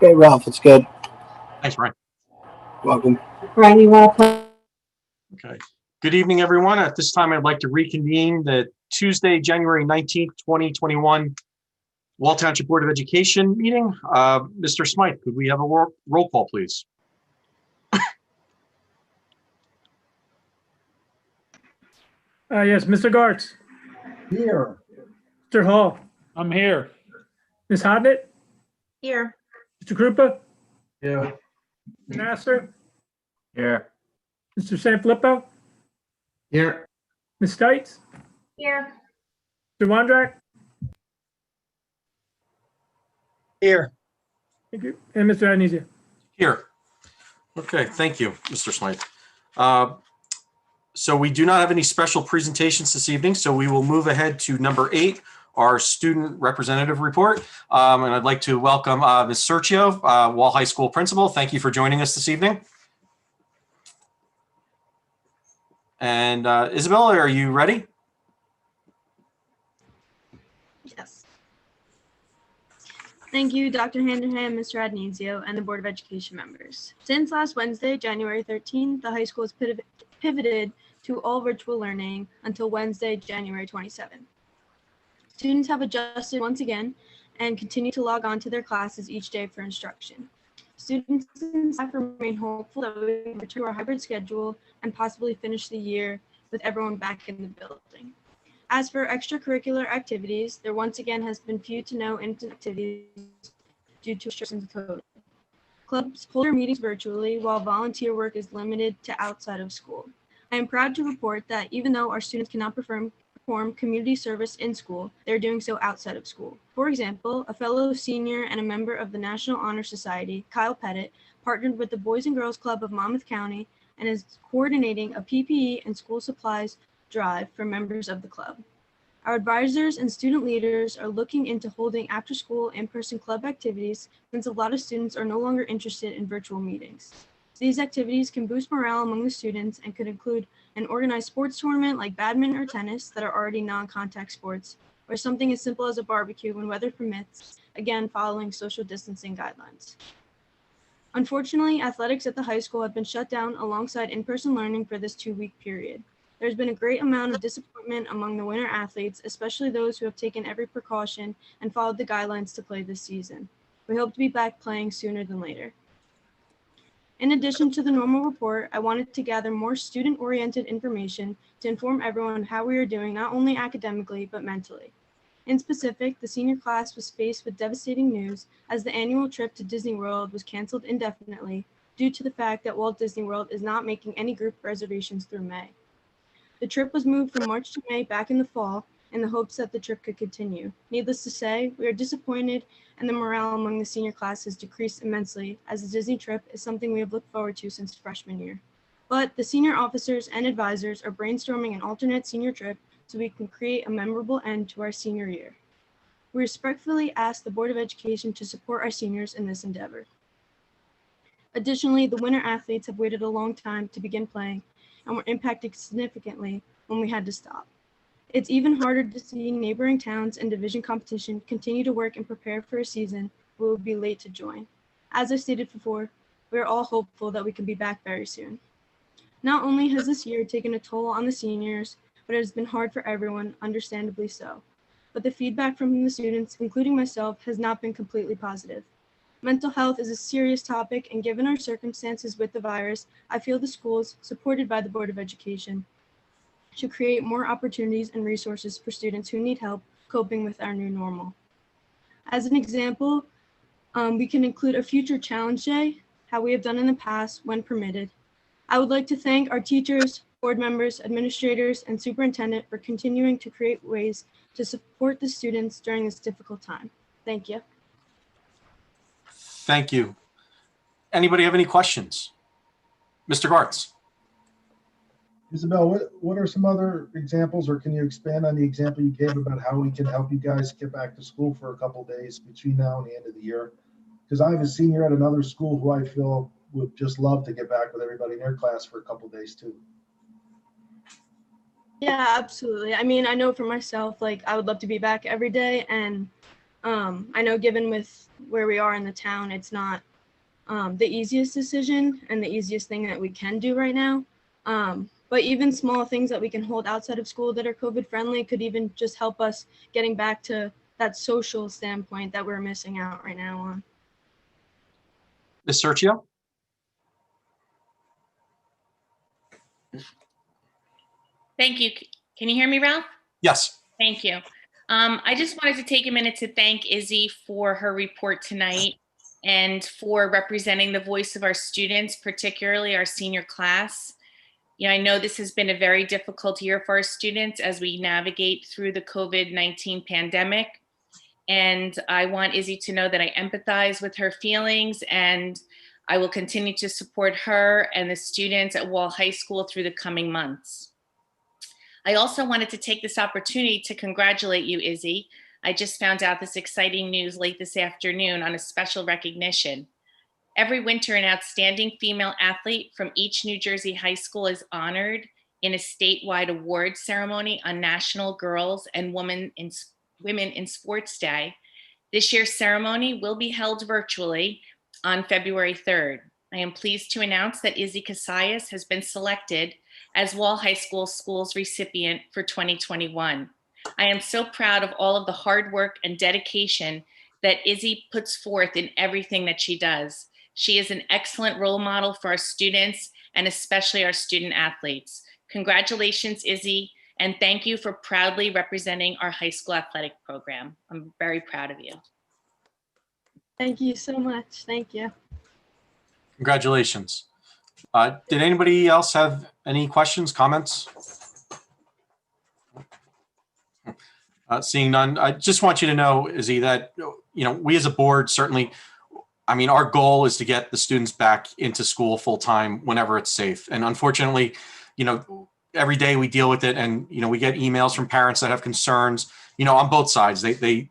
Okay, Ralph, it's good. Thanks, Brian. Welcome. Brian, you want to play? Okay. Good evening, everyone. At this time, I'd like to reconvene the Tuesday, January 19th, 2021 Wall Township Board of Education meeting. Mr. Smythe, could we have a roll call, please? Yes, Mr. Gartz. Here. Mr. Hall. I'm here. Ms. Hodnett. Here. Mr. Krupa. Yeah. Mr. Nasser. Here. Mr. Sanfilippo. Here. Ms. Stites. Here. Mr. Wondrak. Here. Thank you. And Mr. Adenizia. Here. Okay, thank you, Mr. Smythe. So we do not have any special presentations this evening, so we will move ahead to number 8, our student representative report. And I'd like to welcome Ms. Sergio, Wall High School principal. Thank you for joining us this evening. And Isabella, are you ready? Yes. Thank you, Dr. Handerham, Mr. Adenizio, and the Board of Education members. Since last Wednesday, January 13th, the high school has pivoted to all virtual learning until Wednesday, January 27th. Students have adjusted once again and continue to log on to their classes each day for instruction. Students and staff remain hopeful that we can return to our hybrid schedule and possibly finish the year with everyone back in the building. As for extracurricular activities, there once again has been few to no activities due to restrictions of COVID. Clubs hold their meetings virtually while volunteer work is limited to outside of school. I am proud to report that even though our students cannot perform community service in school, they're doing so outside of school. For example, a fellow senior and a member of the National Honor Society, Kyle Pettit, partnered with the Boys and Girls Club of Monmouth County and is coordinating a PPE and school supplies drive for members of the club. Our advisors and student leaders are looking into holding after-school in-person club activities since a lot of students are no longer interested in virtual meetings. These activities can boost morale among the students and could include an organized sports tournament like badminton or tennis that are already non-contact sports, or something as simple as a barbecue when weather permits, again following social distancing guidelines. Unfortunately, athletics at the high school have been shut down alongside in-person learning for this 2-week period. There's been a great amount of disappointment among the winter athletes, especially those who have taken every precaution and followed the guidelines to play this season. We hope to be back playing sooner than later. In addition to the normal report, I wanted to gather more student-oriented information to inform everyone how we are doing not only academically, but mentally. In specific, the senior class was faced with devastating news as the annual trip to Disney World was canceled indefinitely due to the fact that Walt Disney World is not making any group reservations through May. The trip was moved from March to May back in the fall in the hopes that the trip could continue. Needless to say, we are disappointed and the morale among the senior class has decreased immensely as the Disney trip is something we have looked forward to since freshman year. But the senior officers and advisors are brainstorming an alternate senior trip so we can create a memorable end to our senior year. We respectfully ask the Board of Education to support our seniors in this endeavor. Additionally, the winter athletes have waited a long time to begin playing and were impacted significantly when we had to stop. It's even harder to see neighboring towns and division competition continue to work and prepare for a season we will be late to join. As I stated before, we are all hopeful that we can be back very soon. Not only has this year taken a toll on the seniors, but it has been hard for everyone, understandably so. But the feedback from the students, including myself, has not been completely positive. Mental health is a serious topic, and given our circumstances with the virus, I feel the schools, supported by the Board of Education, should create more opportunities and resources for students who need help coping with our new normal. As an example, we can include a future challenge day, how we have done in the past when permitted. I would like to thank our teachers, board members, administrators, and superintendent for continuing to create ways to support the students during this difficult time. Thank you. Thank you. Anybody have any questions? Mr. Gartz. Isabel, what are some other examples, or can you expand on the example you gave about how we can help you guys get back to school for a couple days between now and the end of the year? Because I have a senior at another school who I feel would just love to get back with everybody in their class for a couple days too. Yeah, absolutely. I mean, I know for myself, like I would love to be back every day, and I know given with where we are in the town, it's not the easiest decision and the easiest thing that we can do right now. But even small things that we can hold outside of school that are COVID friendly could even just help us getting back to that social standpoint that we're missing out right now on. Ms. Sergio? Thank you. Can you hear me, Ralph? Yes. Thank you. I just wanted to take a minute to thank Izzy for her report tonight and for representing the voice of our students, particularly our senior class. You know, I know this has been a very difficult year for our students as we navigate through the COVID-19 pandemic. And I want Izzy to know that I empathize with her feelings, and I will continue to support her and the students at Wall High School through the coming months. I also wanted to take this opportunity to congratulate you, Izzy. I just found out this exciting news late this afternoon on a special recognition. Every winter, an outstanding female athlete from each New Jersey high school is honored in a statewide award ceremony on National Girls and Women in Sports Day. This year's ceremony will be held virtually on February 3rd. I am pleased to announce that Izzy Casillas has been selected as Wall High School's recipient for 2021. I am so proud of all of the hard work and dedication that Izzy puts forth in everything that she does. She is an excellent role model for our students and especially our student athletes. Congratulations, Izzy, and thank you for proudly representing our high school athletic program. I'm very proud of you. Thank you so much. Thank you. Congratulations. Did anybody else have any questions, comments? Seeing none, I just want you to know, Izzy, that, you know, we as a board certainly, I mean, our goal is to get the students back into school full time whenever it's safe. And unfortunately, you know, every day we deal with it, and, you know, we get emails from parents that have concerns, you know, on both sides. They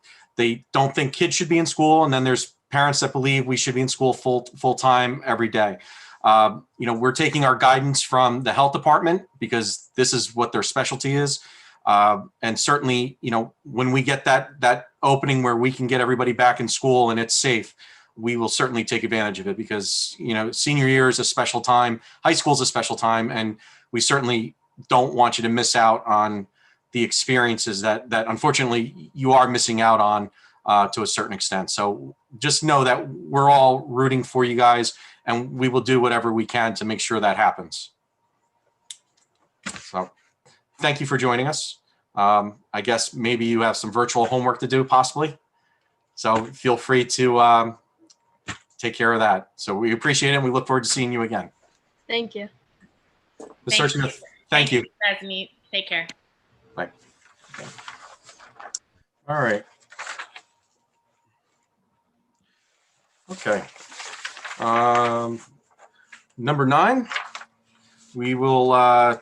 don't think kids should be in school, and then there's parents that believe we should be in school full time every day. You know, we're taking our guidance from the health department because this is what their specialty is. And certainly, you know, when we get that opening where we can get everybody back in school and it's safe, we will certainly take advantage of it, because, you know, senior year is a special time, high school is a special time, and we certainly don't want you to miss out on the experiences that unfortunately you are missing out on to a certain extent. So just know that we're all rooting for you guys, and we will do whatever we can to make sure that happens. So thank you for joining us. I guess maybe you have some virtual homework to do, possibly. So feel free to take care of that. So we appreciate it, and we look forward to seeing you again. Thank you. Thank you. President. Take care. Bye. All right. Okay. Number 9, we will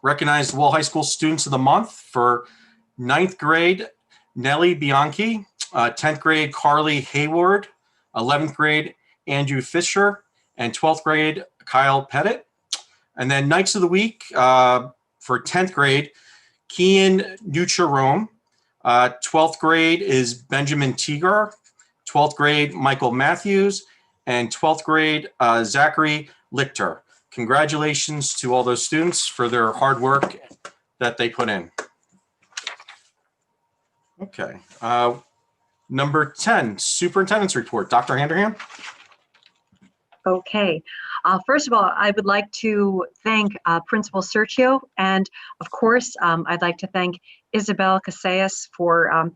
recognize the Wall High School Students of the Month for 9th grade, Nellie Bianchi, 10th grade, Carly Hayward, 11th grade, Andrew Fisher, and 12th grade, Kyle Pettit. And then Knights of the Week for 10th grade, Kian Nucharome. 12th grade is Benjamin Teagar. 12th grade, Michael Matthews. And 12th grade, Zachary Lichter. Congratulations to all those students for their hard work that they put in. Okay. Number 10, Superintendent's Report. Dr. Handerham? Okay. First of all, I would like to thank Principal Sergio, and of course, I'd like to thank Isabel Casillas for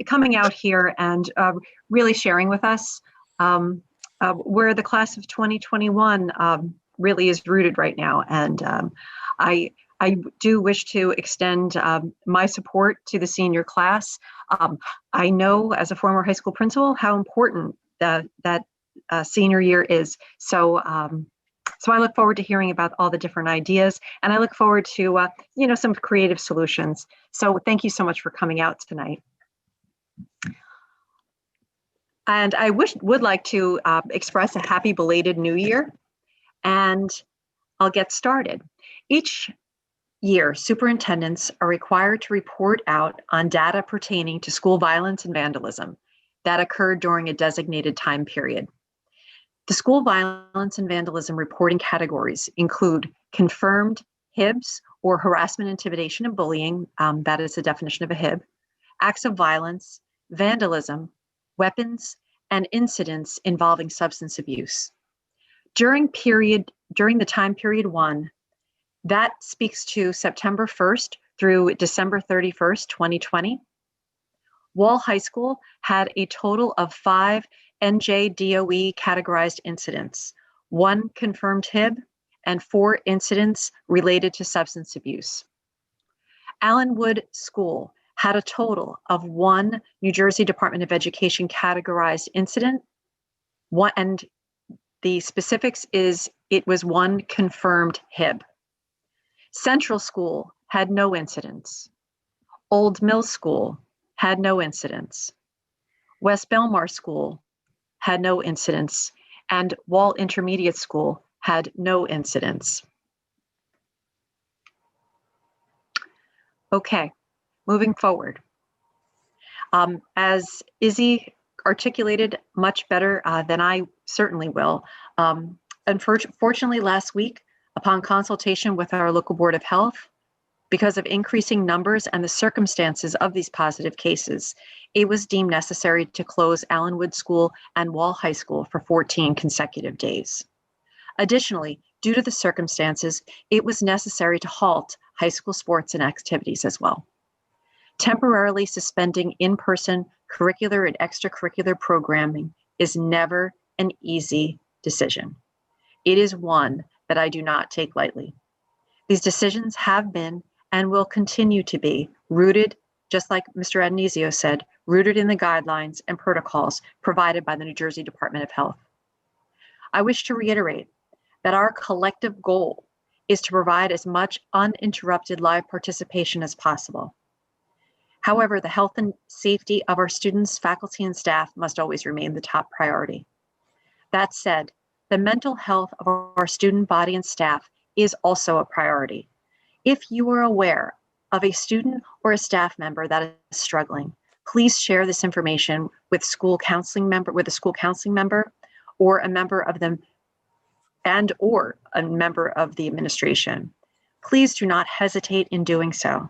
coming out here and really sharing with us where the class of 2021 really is rooted right now. And I do wish to extend my support to the senior class. I know as a former high school principal how important that senior year is. So I look forward to hearing about all the different ideas, and I look forward to some creative solutions. So thank you so much for coming out tonight. And I would like to express a happy belated New Year, and I'll get started. Each year, superintendents are required to report out on data pertaining to school violence and vandalism that occurred during a designated time period. The school violence and vandalism reporting categories include confirmed HIBs, or harassment, intimidation, and bullying. That is the definition of a HIB. Acts of violence, vandalism, weapons, and incidents involving substance abuse. During the time period 1, that speaks to September 1st through December 31st, 2020. Wall High School had a total of 5 NJDOE categorized incidents, 1 confirmed HIB, and 4 incidents related to substance abuse. Allenwood School had a total of 1 New Jersey Department of Education categorized incident, and the specifics is it was 1 confirmed HIB. Central School had no incidents. Old Mill School had no incidents. West Belmar School had no incidents, and Wall Intermediate School had no incidents. Okay, moving forward. As Izzy articulated much better than I certainly will, unfortunately last week, upon consultation with our local Board of Health, because of increasing numbers and the circumstances of these positive cases, it was deemed necessary to close Allenwood School and Wall High School for 14 consecutive days. Additionally, due to the circumstances, it was necessary to halt high school sports and activities as well. Temporarily suspending in-person curricular and extracurricular programming is never an easy decision. It is one that I do not take lightly. These decisions have been and will continue to be rooted, just like Mr. Adonisio said, rooted in the guidelines and protocols provided by the New Jersey Department of Health. I wish to reiterate that our collective goal is to provide as much uninterrupted live participation as possible. However, the health and safety of our students, faculty, and staff must always remain the top priority. That said, the mental health of our student body and staff is also a priority. If you are aware of a student or a staff member that is struggling, please share this information with a school counseling member or a member of them or a member of the administration. Please do not hesitate in doing so.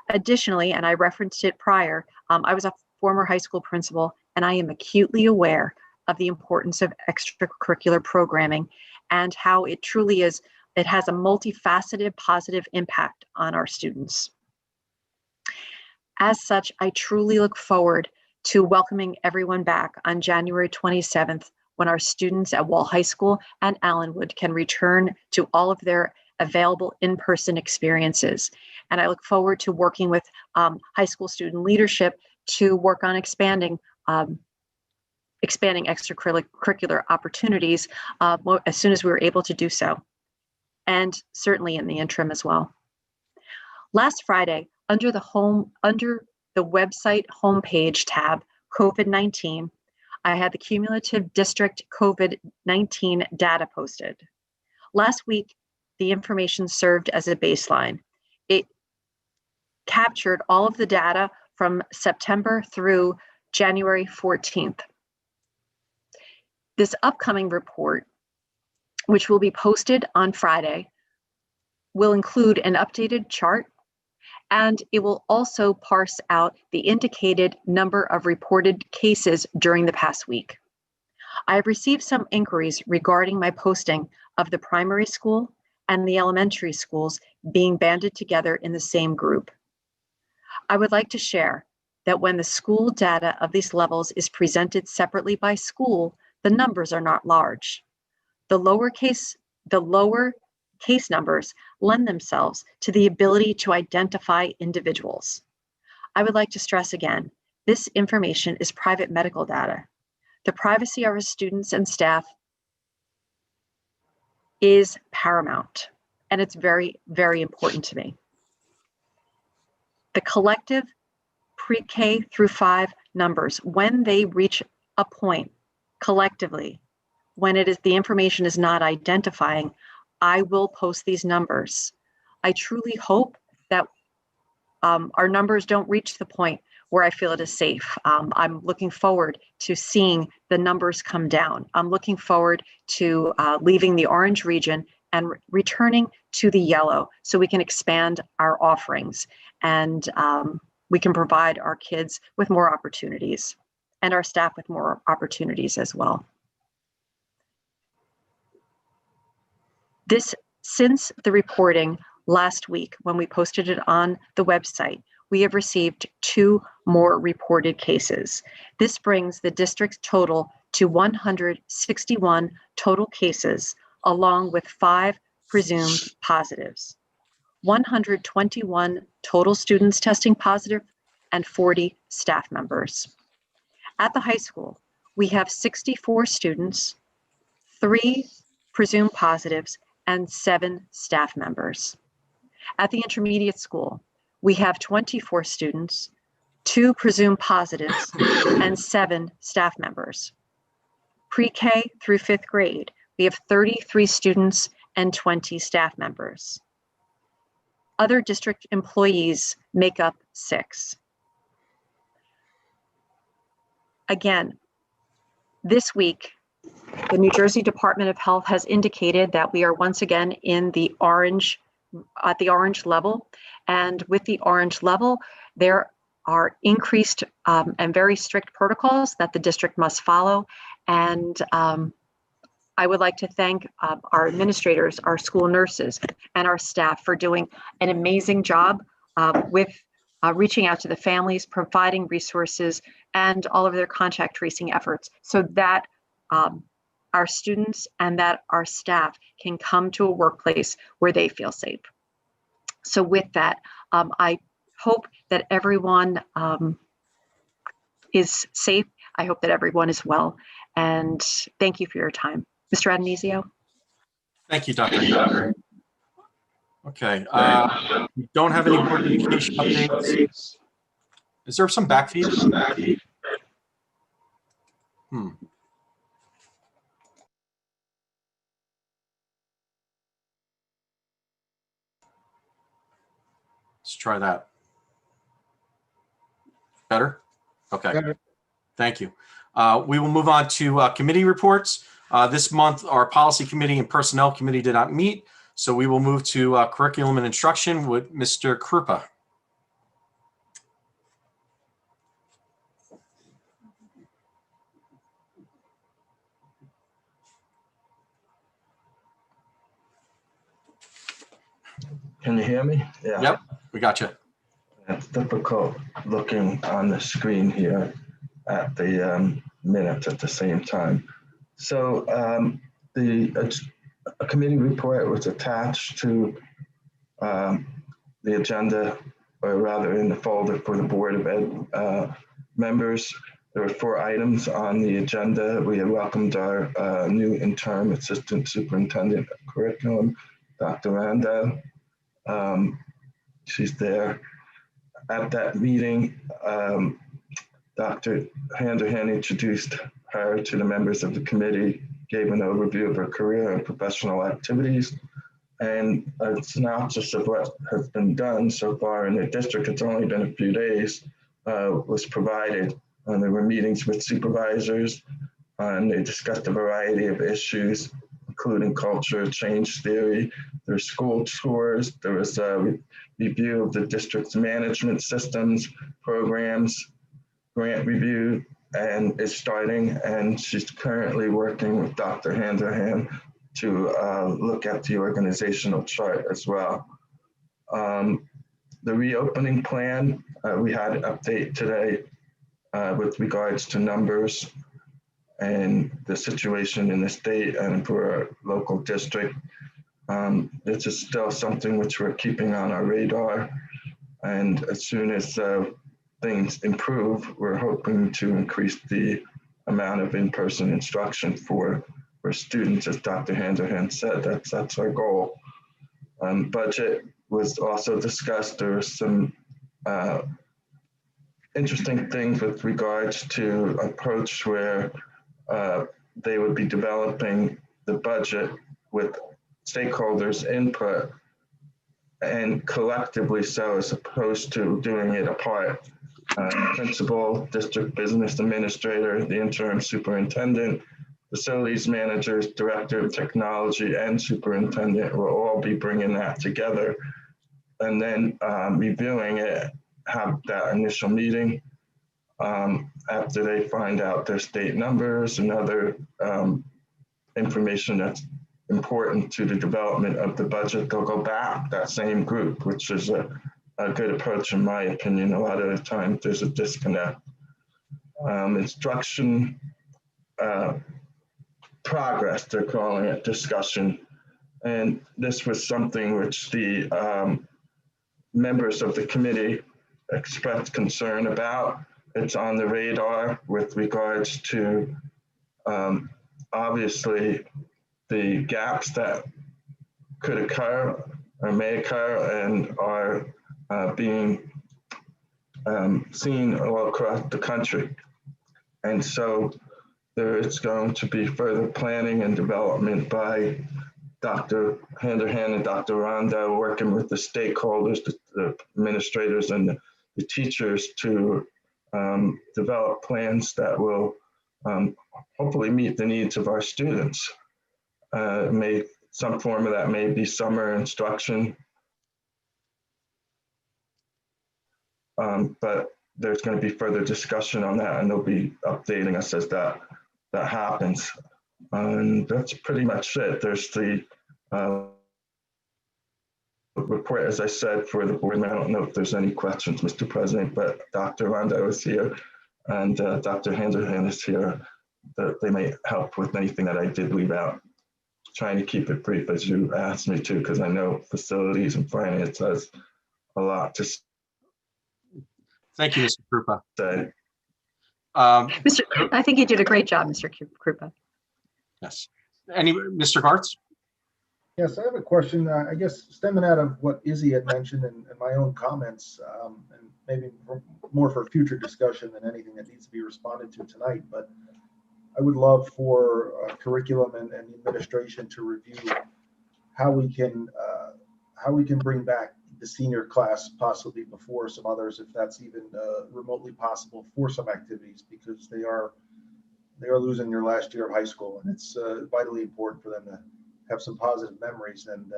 Additionally, and I referenced it prior, I was a former high school principal, and I am acutely aware of the importance of extracurricular programming and how it truly is, it has a multifaceted positive impact on our students. As such, I truly look forward to welcoming everyone back on January 27th, when our students at Wall High School and Allenwood can return to all of their available in-person experiences. And I look forward to working with high school student leadership to work on expanding extracurricular opportunities as soon as we were able to do so, and certainly in the interim as well. Last Friday, under the website homepage tab, COVID-19, I had the cumulative district COVID-19 data posted. Last week, the information served as a baseline. It captured all of the data from September through January 14th. This upcoming report, which will be posted on Friday, will include an updated chart, and it will also parse out the indicated number of reported cases during the past week. I have received some inquiries regarding my posting of the primary school and the elementary schools being banded together in the same group. I would like to share that when the school data of these levels is presented separately by school, the numbers are not large. The lower case numbers lend themselves to the ability to identify individuals. I would like to stress again, this information is private medical data. The privacy of our students and staff is paramount, and it's very, very important to me. The collective pre-K through 5 numbers, when they reach a point collectively, when the information is not identifying, I will post these numbers I truly hope that our numbers don't reach the point where I feel it is safe. I'm looking forward to seeing the numbers come down. I'm looking forward to leaving the orange region and returning to the yellow so we can expand our offerings and we can provide our kids with more opportunities and our staff with more opportunities as well. Since the reporting last week, when we posted it on the website, we have received 2 more reported cases. This brings the district's total to 161 total cases, along with 5 presumed positives. 121 total students testing positive and 40 staff members. At the high school, we have 64 students, 3 presumed positives, and 7 staff members. At the intermediate school, we have 24 students, 2 presumed positives, and 7 staff members. Pre-K through 5th grade, we have 33 students and 20 staff members. Other district employees make up 6. Again, this week, the New Jersey Department of Health has indicated that we are once again in the orange, at the orange level. And with the orange level, there are increased and very strict protocols that the district must follow. And I would like to thank our administrators, our school nurses, and our staff for doing an amazing job with reaching out to the families, providing resources, and all of their contact tracing efforts so that our students and that our staff can come to a workplace where they feel safe. So with that, I hope that everyone is safe. I hope that everyone is well. And thank you for your time. Mr. Adonisio? Thank you, Dr. Yoder. Okay, we don't have any board of education updates. Is there some backfeed? Let's try that. Better? Okay. Better. Thank you. We will move on to committee reports. This month, our policy committee and personnel committee did not meet, so we will move to curriculum and instruction with Mr. Krupa. Can you hear me? Yeah. Yep, we got you. It's difficult looking on the screen here at the minutes at the same time. So the committee report was attached to the agenda, or rather in the folder for the Board of Ed members. There were 4 items on the agenda. We had welcomed our new interim assistant superintendent of curriculum, Dr. Randa. She's there. At that meeting, Dr. Handerhan introduced her to the members of the committee, gave an overview of her career and professional activities, and a synopsis of what has been done so far in the district. It's only been a few days, was provided. And there were meetings with supervisors, and they discussed a variety of issues, including culture change theory. There's school tours. There was a review of the district's management systems, programs, grant review, and is starting. And she's currently working with Dr. Handerhan to look at the organizational chart as well. The reopening plan, we had an update today with regards to numbers and the situation in the state and for our local district. This is still something which we're keeping on our radar. And as soon as things improve, we're hoping to increase the amount of in-person instruction for students, as Dr. Handerhan said. That's our goal. Budget was also discussed. There were some interesting things with regards to approach where they would be developing the budget with stakeholders' input and collectively so, as opposed to doing it apart. Principal, district business administrator, the interim superintendent, facilities managers, director of technology, and superintendent will all be bringing that together, and then reviewing it, have that initial meeting. After they find out their state numbers and other information that's important to the development of the budget, they'll go back, that same group, which is a good approach in my opinion. A lot of the time there's a disconnect. Instruction progress, they're calling it, discussion. And this was something which the members of the committee expressed concern about. It's on the radar with regards to obviously the gaps that could occur or may occur and are being seen all across the country. And so there is going to be further planning and development by Dr. Handerhan and Dr. Rondo, working with the stakeholders, the administrators and the teachers to develop plans that will hopefully meet the needs of our students. Some form of that may be summer instruction, but there's going to be further discussion on that, and they'll be updating us as that happens. And that's pretty much it. There's the report, as I said, for the board. I don't know if there's any questions, Mr. President, but Dr. Rondo is here and Dr. Handerhan is here. They may help with anything that I did leave out. Trying to keep it brief as you asked me to, because I know facilities and finance has a lot to Thank you, Mr. Krupa. say. I think you did a great job, Mr. Krupa. Yes. Mr. Gartz? Yes, I have a question, I guess stemming out of what Izzy had mentioned and my own comments, and maybe more for future discussion than anything that needs to be responded to tonight, but I would love for curriculum and the administration to review how we can bring back the senior class possibly before some others, if that's even remotely possible, for some activities, because they are losing their last year of high school, and it's vitally important for them to have some positive memories. And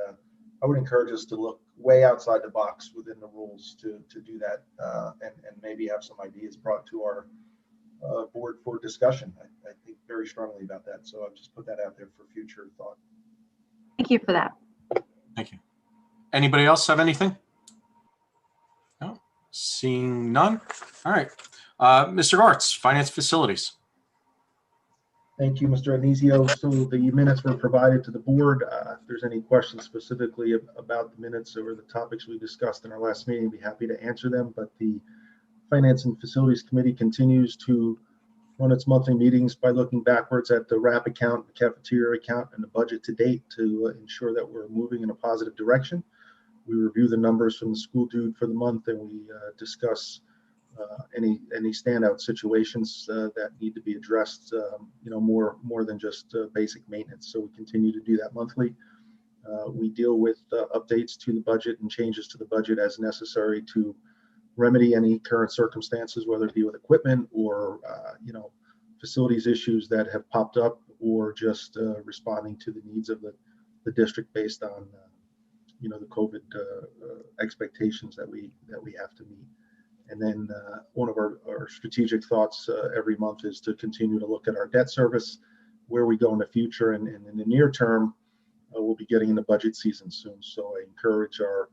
I would encourage us to look way outside the box within the rules to do that, and maybe have some ideas brought to our board for discussion. I think very strongly about that. So I'll just put that out there for future thought. Thank you for that. Thank you. Anybody else have anything? No, seeing none. All right. Mr. Gartz, Finance Facilities. Thank you, Mr. Anisio. So the minutes were provided to the board. If there's any questions specifically about the minutes or the topics we discussed in our last meeting, I'd be happy to answer them. But the Finance and Facilities Committee continues to run its monthly meetings by looking backwards at the RAP account, the cafeteria account, and the budget to date to ensure that we're moving in a positive direction. We review the numbers from the school dude for the month, and we discuss any standout situations that need to be addressed, more than just basic maintenance. So we continue to do that monthly. We deal with updates to the budget and changes to the budget as necessary to remedy any current circumstances, whether it be with equipment or facilities issues that have popped up, or just responding to the needs of the district based on the COVID expectations that we have to meet. And then one of our strategic thoughts every month is to continue to look at our debt service, where we go in the future, and in the near term, we'll be getting into budget season soon. So I encourage our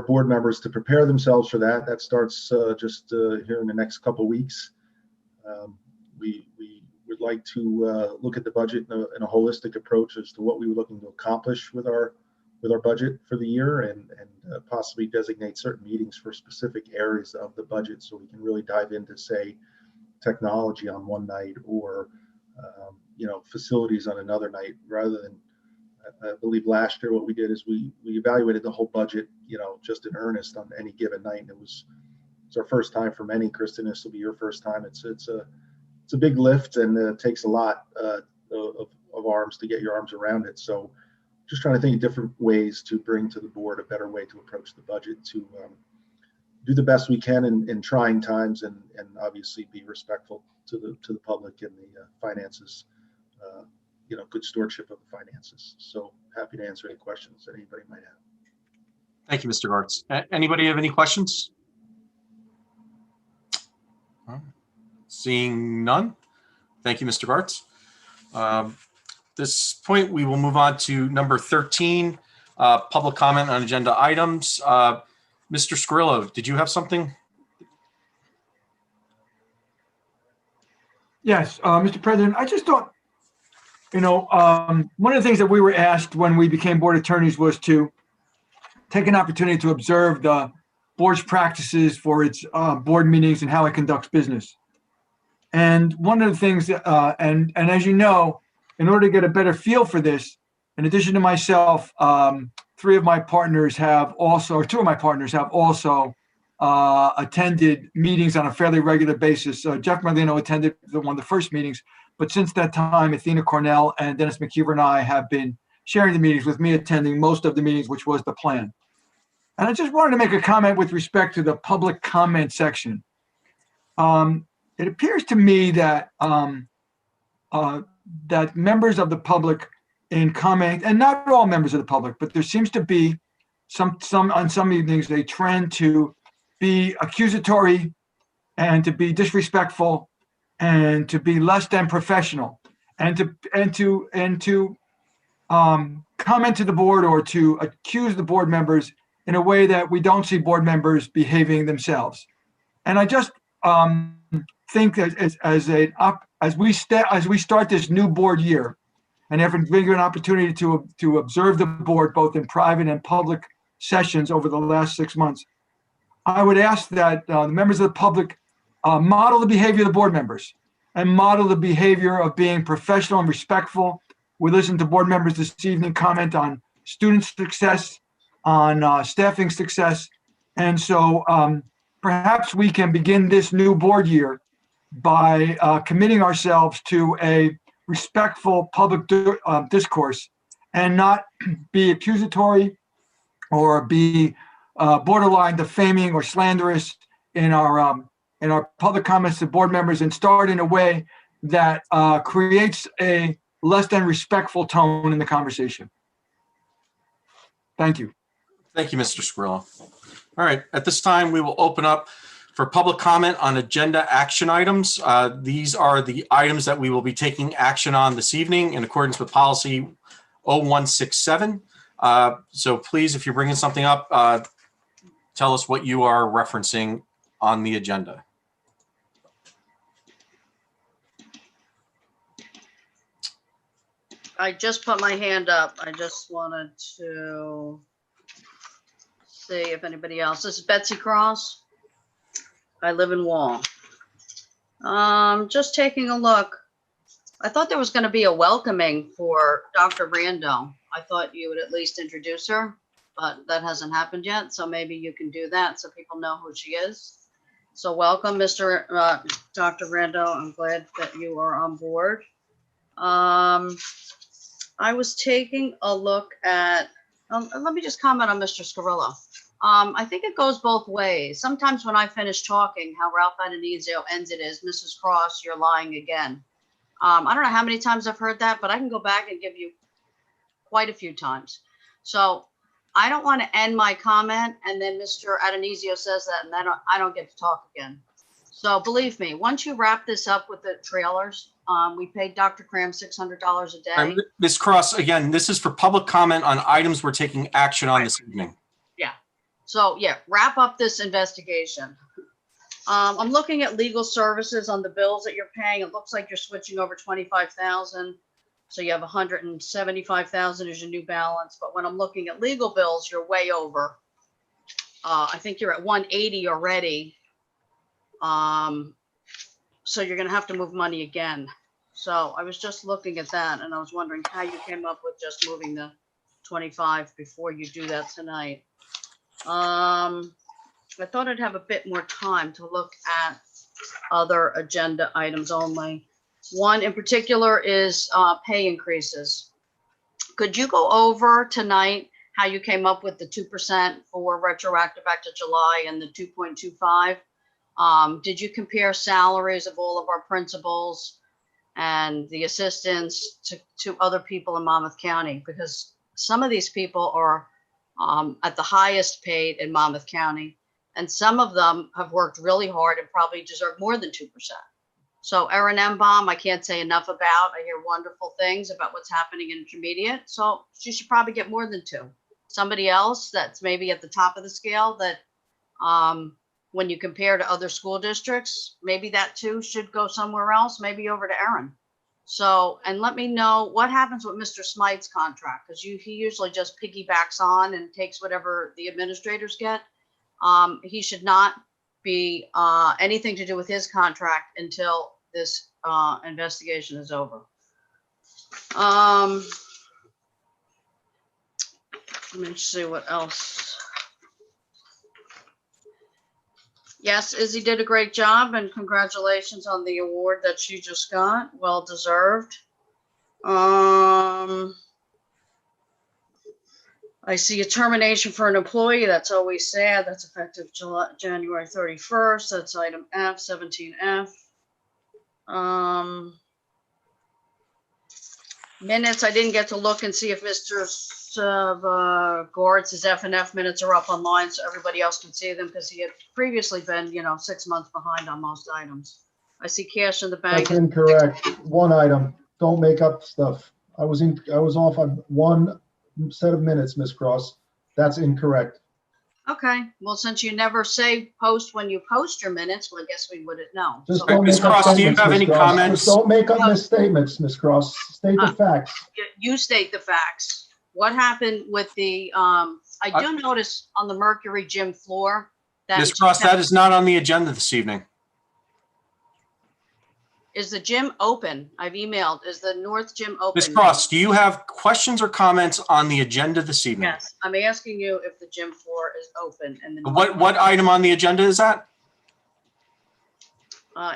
board members to prepare themselves for that. That starts just here in the next couple of weeks. We would like to look at the budget in a holistic approach as to what we were looking to accomplish with our budget for the year, and possibly designate certain meetings for specific areas of the budget, so we can really dive into, say, technology on one night, or facilities on another night, rather than, I believe last year what we did is we evaluated the whole budget, just in earnest on any given night. And it's our first time for many. Kristen, this will be your first time. It's a big lift, and it takes a lot of arms to get your arms around it. So just trying to think of different ways to bring to the board a better way to approach the budget to do the best we can in trying times, and obviously be respectful to the public and the finances, good stewardship of the finances. So happy to answer any questions that anybody might have. Thank you, Mr. Gartz. Anybody have any questions? Seeing none. Thank you, Mr. Gartz. This point, we will move on to number 13, public comment on agenda items. Mr. Scarillo, did you have something? Yes, Mr. President, I just thought, one of the things that we were asked when we became board attorneys was to take an opportunity to observe the board's practices for its board meetings and how it conducts business. And one of the things, and as you know, in order to get a better feel for this, in addition to myself, two of my partners have also attended meetings on a fairly regular basis. Jeff Merlino attended one of the first meetings, but since that time, Athena Cornell and Dennis McKeever and I have been sharing the meetings, with me attending most of the meetings, which was the plan. And I just wanted to make a comment with respect to the public comment section. It appears to me that that members of the public in comment, and not all members of the public, but there seems to be some on some evenings, they trend to be accusatory and to be disrespectful and to be less than professional and to comment to the board or to accuse the board members in a way that we don't see board members behaving themselves. And I just think that as we start this new board year, and having been an opportunity to observe the board both in private and public sessions over the last 6 months, I would ask that the members of the public model the behavior of the board members and model the behavior of being professional and respectful. We listened to board members this evening comment on student success, on staffing success. And so perhaps we can begin this new board year by committing ourselves to a respectful public discourse and not be accusatory or be borderline defaming or slanderous in our public comments to board members, and start in a way that creates a less than respectful tone in the conversation. Thank you. Thank you, Mr. Scarillo. All right, at this time, we will open up for public comment on agenda action items. These are the items that we will be taking action on this evening in accordance with policy 0167. So please, if you're bringing something up, tell us what you are referencing on the agenda. I just put my hand up. I just wanted to see if anybody else. This is Betsy Cross. I live in Wall. Just taking a look. I thought there was going to be a welcoming for Dr. Rando. I thought you would at least introduce her, but that hasn't happened yet. So maybe you can do that so people know who she is. So welcome, Dr. Rando. I'm glad that you are on board. I was taking a look at, let me just comment on Mr. Scarillo. I think it goes both ways. Sometimes when I finish talking, how Ralph Ananizio ends it is, Mrs. Cross, you're lying again. I don't know how many times I've heard that, but I can go back and give you quite a few times. So I don't want to end my comment and then Mr. Ananizio says that and then I don't get to talk again. So believe me, once you wrap this up with the trailers, we paid Dr. Cram $600 a day. Ms. Cross, again, this is for public comment on items we're taking action on this evening. Yeah. So yeah, wrap up this investigation. I'm looking at legal services on the bills that you're paying. It looks like you're switching over 25,000. So you have 175,000 as your new balance. But when I'm looking at legal bills, you're way over. I think you're at 180 already. So you're going to have to move money again. So I was just looking at that and I was wondering how you came up with just moving the 25 before you do that tonight. I thought I'd have a bit more time to look at other agenda items only. One in particular is pay increases. Could you go over tonight how you came up with the 2% for retroactive back to July and the 2.25? Did you compare salaries of all of our principals and the assistants to other people in Monmouth County? Because some of these people are at the highest paid in Monmouth County, and some of them have worked really hard and probably deserve more than 2%. So Erin Embaum, I can't say enough about. I hear wonderful things about what's happening in intermediate. So she should probably get more than 2. Somebody else that's maybe at the top of the scale that when you compare to other school districts, maybe that 2 should go somewhere else, maybe over to Erin. So, and let me know what happens with Mr. Smythe's contract, because he usually just piggybacks on and takes whatever the administrators get. He should not be anything to do with his contract until this investigation is over. Let me see what else. Yes, Izzy did a great job, and congratulations on the award that she just got. Well deserved. I see a termination for an employee. That's always sad. That's effective January 31st. That's item F, 17F. Minutes, I didn't get to look and see if Mr. Gord's F&F minutes are up online so everybody else can see them, because he had previously been, 6 months behind on most items. I see cash in the bank. That's incorrect. One item. Don't make up stuff. I was off on one set of minutes, Ms. Cross. That's incorrect. Okay, well, since you never say post when you post your minutes, well, I guess we wouldn't know. Just So don't Ms. make up Cross, do you statements, have Ms. any Cross. comments? Just don't make up misstatements, Ms. Cross. State the facts. you state the facts. What happened with the, I do notice on the Mercury gym floor that. Ms. Cross, that is not on the agenda this evening. Is the gym open? I've emailed. Is the North Gym open? Ms. Cross, do you have questions or comments on the agenda this evening? Yes, I'm asking you if the gym floor is open and the. What item on the agenda is that?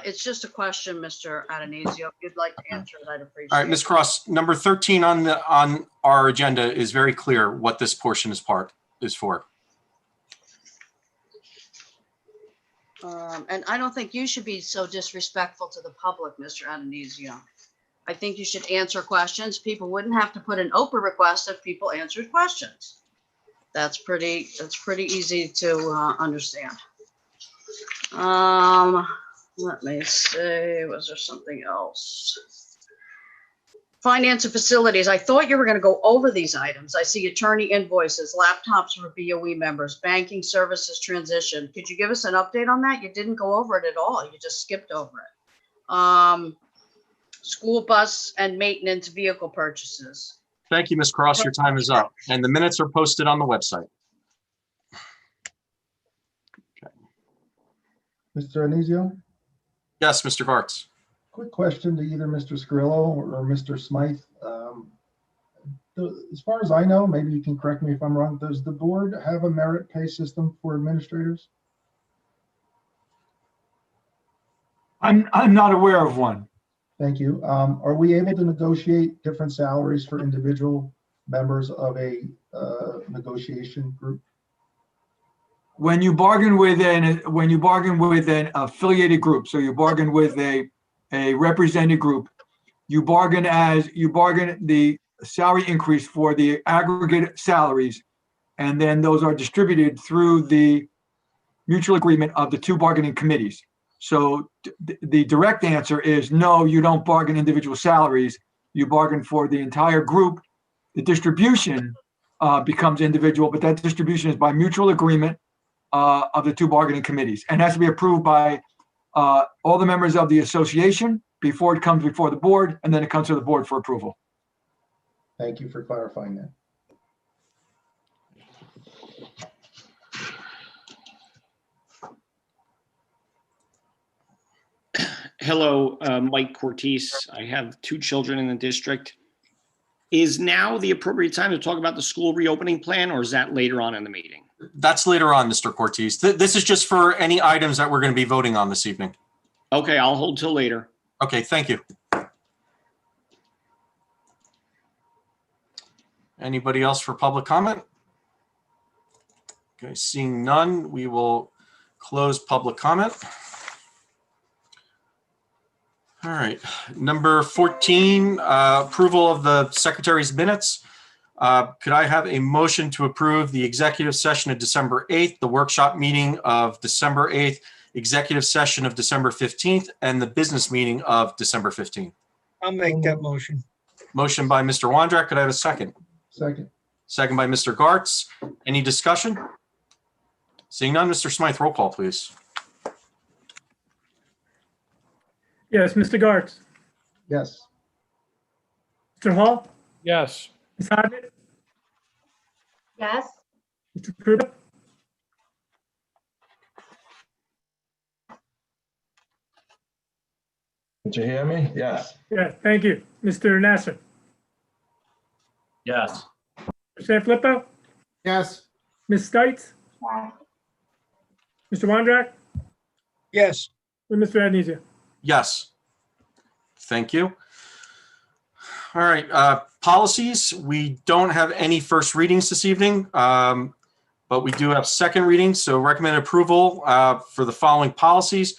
It's just a question, Mr. Adonisio. If you'd like to answer it, I'd appreciate it. All right, Ms. Cross, number 13 on our agenda is very clear what this portion is for. And I don't think you should be so disrespectful to the public, Mr. Adonisio. I think you should answer questions. People wouldn't have to put an Oprah request if people answered questions. That's pretty easy to understand. Let me see, was there something else? Finance and facilities. I thought you were going to go over these items. I see attorney invoices, laptops for BOE members, banking services transition. Could you give us an update on that? You didn't go over it at all. You just skipped over it. School bus and maintenance vehicle purchases. Thank you, Ms. Cross. Your time is up, and the minutes are posted on the website. Mr. Anisio, Yes, Mr. Varts. quick question to either Mr. Scarillo or Mr. Smythe. As far as I know, maybe you can correct me if I'm wrong, does the board have a merit pay system for administrators? I'm not aware of one. Thank you. Are we able to negotiate different salaries for individual members of a negotiation group? When you bargain with an affiliated group, so you bargain with a represented group, you bargain the salary increase for the aggregate salaries, and then those are distributed through the mutual agreement of the 2 bargaining committees. So the direct answer is no, you don't bargain individual salaries. You bargain for the entire group. The distribution becomes individual, but that distribution is by mutual agreement of the 2 bargaining committees, and has to be approved by all the members of the association before it comes before the board, and then it comes to the board for approval. Thank you for clarifying that. Hello, Mike Cortese. I have 2 children in the district. Is now the appropriate time to talk about the school reopening plan, or is that later on in the meeting? That's later on, Mr. Cortese. This is just for any items that we're going to be voting on this evening. Okay, I'll hold till later. Okay, thank you. Anybody else for public comment? Okay, seeing none, we will close public comment. All right, number 14, approval of the secretary's minutes. Could I have a motion to approve the executive session of December 8th, the workshop meeting of December 8th, executive session of December 15th, and the business meeting of December 15th? I'll make that motion. Motion by Mr. Wondrak. Could I have a second? Second. Second by Mr. Gartz. Any discussion? Seeing none, Mr. Smythe, roll call, please. Yes, Mr. Gartz, Yes. Mr. Hall, Yes. Ms. Hodnett, Yes. Mr. Krupa, Did you hear me? Yes. yeah, thank you. Mr. Nasser, Yes. Mr. Sanfilippo, Yes. Ms. Stites, Mr. Wondrak, Yes. and Mr. Adenizio. Yes. Thank you. All right, policies. We don't have any first readings this evening, but we do have second readings. So recommend approval for the following policies: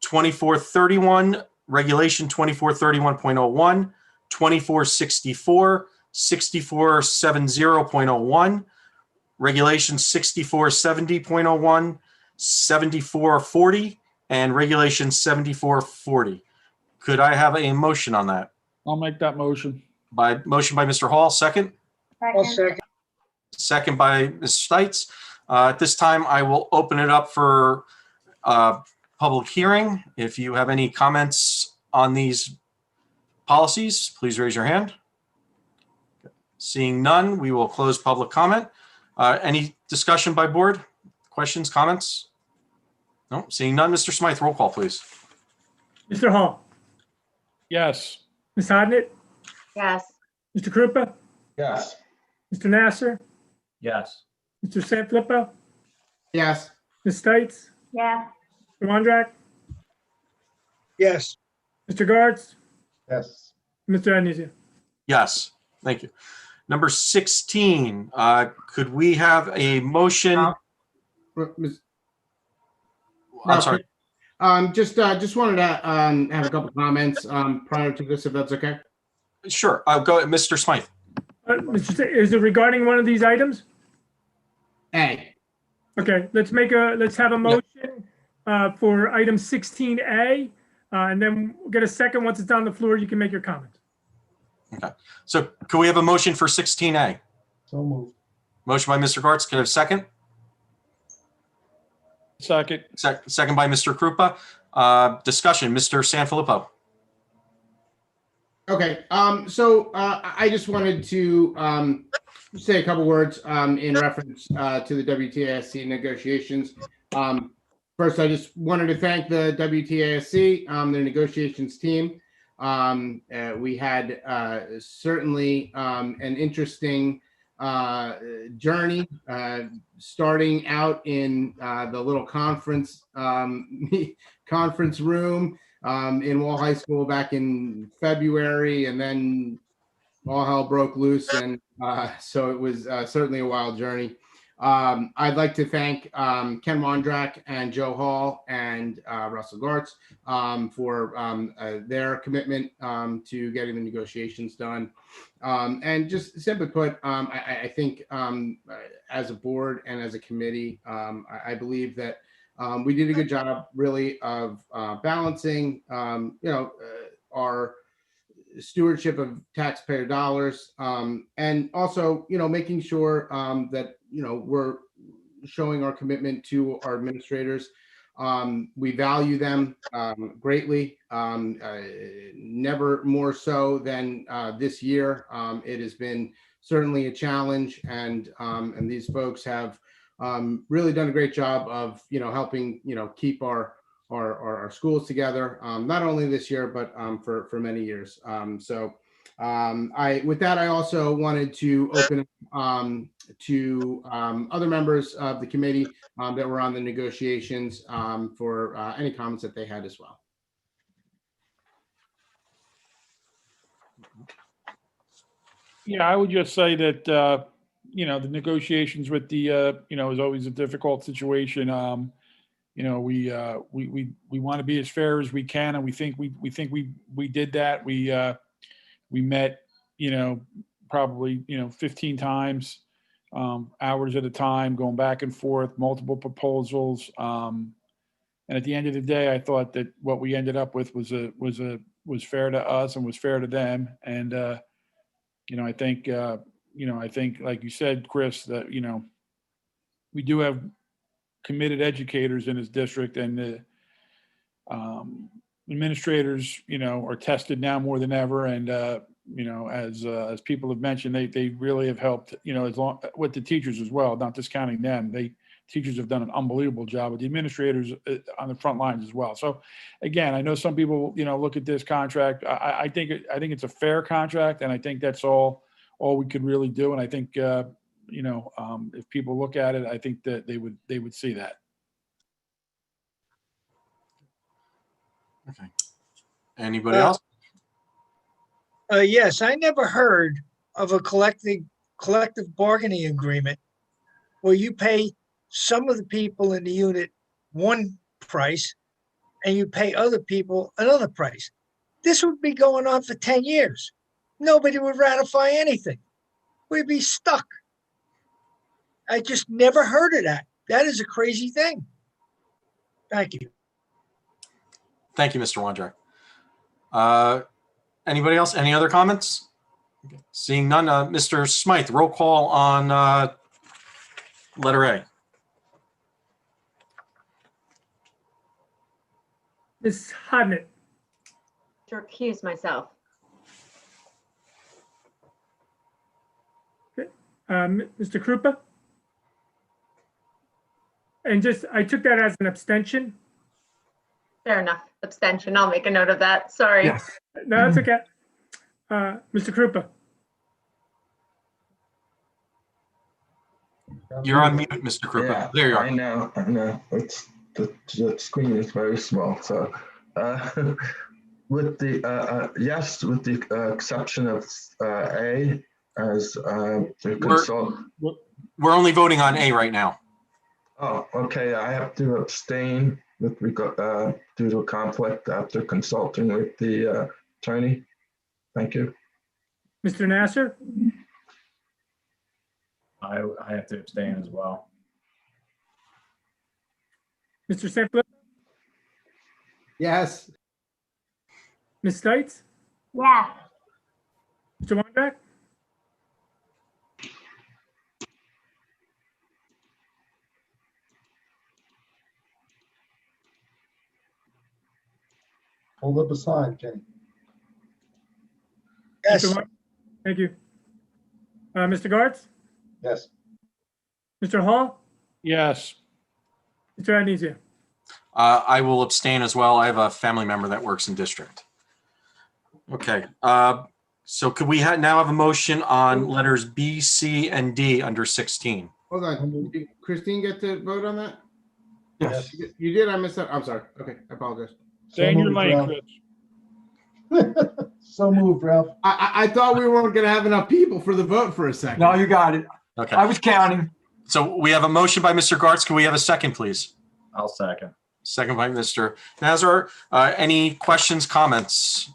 2431, Regulation 2431.01, 2464, 6470.01, Regulation 6470.01, 7440, and Regulation 7440. Could I have a motion on that? I'll make that motion. Motion by Mr. Hall, second. I'll second. Second by Ms. Stites. At this time, I will open it up for public hearing. If you have any comments on these policies, please raise your hand. Seeing none, we will close public comment. Any discussion by board? Questions, comments? No, seeing none. Mr. Smythe, roll call, please. Mr. Hall, Yes. Ms. Hodnett, Yes. Mr. Krupa, Yes. Mr. Nasser, Yes. Mr. Sanfilippo, Yes. Ms. Stites, Yeah. Mr. Wondrak, Yes. Mr. Gartz, Yes. Mr. Adenizio. Yes, thank you. Number 16, could we have a motion? I'm sorry. Just wanted to have a couple comments prior to this, if that's okay. Sure, I'll go, Mr. Smythe. Is it regarding one of these items? A. Okay, let's have a motion for item 16A, and then we'll get a second. Once it's on the floor, you can make your comment. Okay, so could we have a motion for 16A? So moved. Motion by Mr. Gartz. Can I have a second? Second. Second by Mr. Krupa. Discussion, Mr. Sanfilippo. Okay, so I just wanted to say a couple words in reference to the WTASC negotiations. First, I just wanted to thank the WTASC, their negotiations team. We had certainly an interesting journey, starting out in the little conference room in Wall High School back in February, and then all hell broke loose, and so it was certainly a wild journey. I'd like to thank Ken Wondrak and Joe Hall and Russell Gartz for their commitment to getting the negotiations done. And just simply put, I think as a board and as a committee, I believe that we did a good job really of balancing, our stewardship of taxpayer dollars, and also, making sure that, we're showing our commitment to our administrators. We value them greatly, never more so than this year. It has been certainly a challenge, and these folks have really done a great job of, helping, keep our schools together, not only this year, but for many years. With that, I also wanted to open to other members of the committee that were on the negotiations for any comments that they had as well. Yeah, I would just say that, the negotiations with the, is always a difficult situation. We want to be as fair as we can, and we think we did that. We met, probably, 15 times, hours at a time, going back and forth, multiple proposals. And at the end of the day, I thought that what we ended up with was fair to us and was fair to them. And, I think, like you said, Chris, that, we do have committed educators in his district, and the administrators, are tested now more than ever. And, as people have mentioned, they really have helped, with the teachers as well, not discounting them. Teachers have done an unbelievable job, with the administrators on the front lines as well. So again, I know some people, look at this contract. I think it's a fair contract, and I think that's all we could really do. And I think, if people look at it, I think that they would see that. Okay. Anybody else? Yes, I never heard of a collective bargaining agreement where you pay some of the people in the unit one price and you pay other people another price. This would be going on for 10 years. Nobody would ratify anything. We'd be stuck. I just never heard of that. That is a crazy thing. Thank you. Thank you, Mr. Wondrak. Anybody else? Any other comments? Okay. Seeing none, Mr. Smythe, roll call on letter A. Ms. Hodnett, To recuse myself. Mr. Krupa? And I took that as an abstention. Fair enough. Abstention. I'll make a note of that. Sorry. Yes. No, that's okay. Mr. Krupa? You're on mute, Mr. Krupa. Yeah, There you are. I know. The screen is very small. So, with the yes, with the exception of A as the consult. We're only voting on A right now. Oh, okay. I have to abstain with regard due to a conflict after consulting with the attorney. Thank you. Mr. Nasser? I have to abstain as well. Mr. Sanfilippo? Yes. Ms. Stites? Yeah. Mr. Wondrak? Hold up a sign, Kenny. Yes. Thank you. Mr. Gartz? Yes. Mr. Hall? Yes. Mr. Adenizio? I will abstain as well. I have a family member that works in district. Okay. So could we now have a motion on letters B, C, and D under 16? Hold on. Did Christine get to vote on that? Yes. You did? I missed that. I'm sorry. Okay, I apologize. Stay in your moved, lane, Ralph. Chris. So moved, Ralph. I thought we weren't going to have enough people for the vote for a second. No, you got it. Okay. I was counting. So we have a motion by Mr. Gartz. Can we have a second, please? I'll second. Second by Mr. Nazar. Any questions, comments?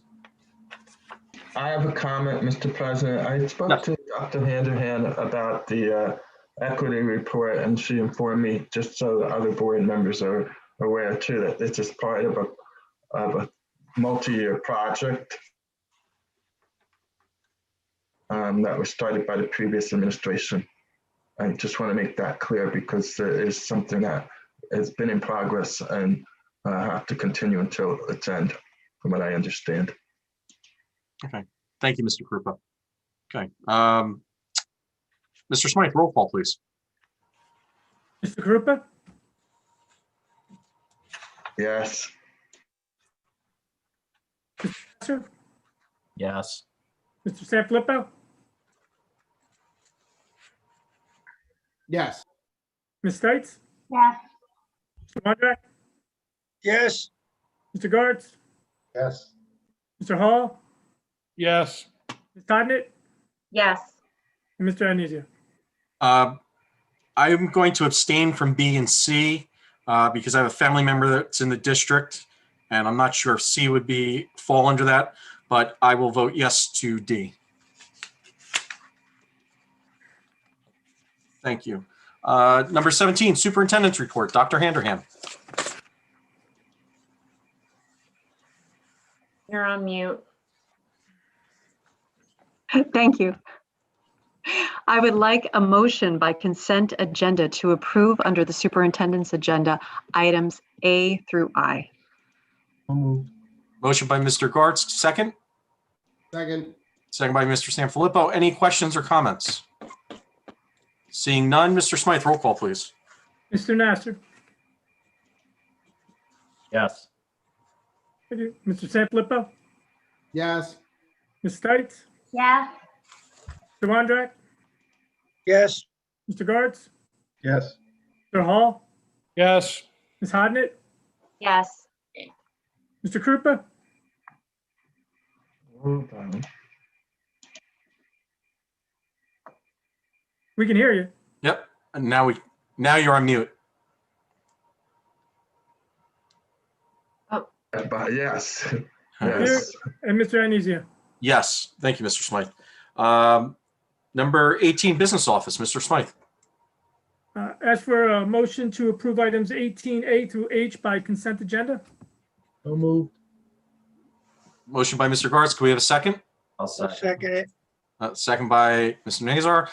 I have a comment, Mr. President. I spoke to Dr. Handerhan about the equity report, and she informed me, just so the other board members are aware too, that this is part of a multi-year project that was started by the previous administration. I just want to make that clear because there is something that has been in progress and have to continue until its end, from what I understand. Okay. Thank you, Mr. Krupa. Okay. Mr. Smythe, roll call, please. Mr. Krupa? Yes. Mr. Nasser? Yes. Mr. Sanfilippo? Yes. Ms. Stites? Yeah. Mr. Wondrak? Yes. Mr. Gartz? Yes. Mr. Hall? Yes. Ms. Hodnett? Yes. And Mr. Agnizio? I'm going to abstain from B and C because I have a family member that's in the district, and I'm not sure if C would fall under that, but I will vote yes to D. Thank you. Number 17, Superintendent's Report. Dr. Handerham. You're on mute. Thank you. I would like a motion by consent agenda to approve under the superintendent's agenda items A through I. Motion by Mr. Gartz, second. Second. Second by Mr. Sanfilippo. Any questions or comments? Seeing none, Mr. Smythe, roll call, please. Mr. Nasser? Yes. Thank you. Mr. Sanfilippo? Yes. Ms. Stites? Yes. Mr. Wondrak? yes, Mr. Gartz? Yes. Mr. Hall? Yes. Ms. Hodnett? Yes. Mr. Krupa? We can hear you. Yep. And now you're on mute. But yes. Here. Yes. And Mr. Agnizio? Yes. Thank you, Mr. Smythe. Number 18, Business Office, Mr. Smythe. Ask for a motion to approve items 18A through H by consent agenda. So moved. Motion by Mr. Gartz. Can we have a second? I'll I'll second. second it. Second by Mr. Nazar.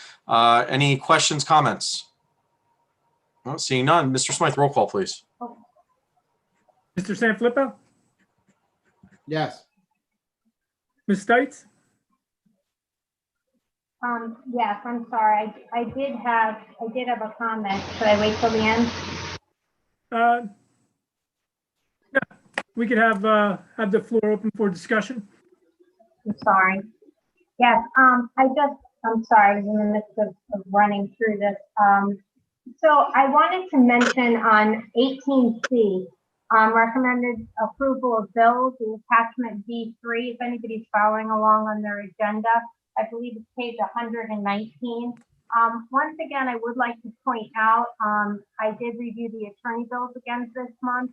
Any questions, comments? Well, seeing none, Mr. Smythe, roll call, please. Mr. Sanfilippo? Yes. Ms. Stites? Yes, I'm sorry. I did have a comment. Should I wait till the end? Yeah, we could have the floor open for discussion. I'm sorry. Yes, I'm sorry, I was in the midst of running through this. So I wanted to mention on 18C, recommended approval of bills, the attachment B3, if anybody's following along on their agenda. I believe it's page 119. Once again, I would like to point out, I did review the attorney bills again this month,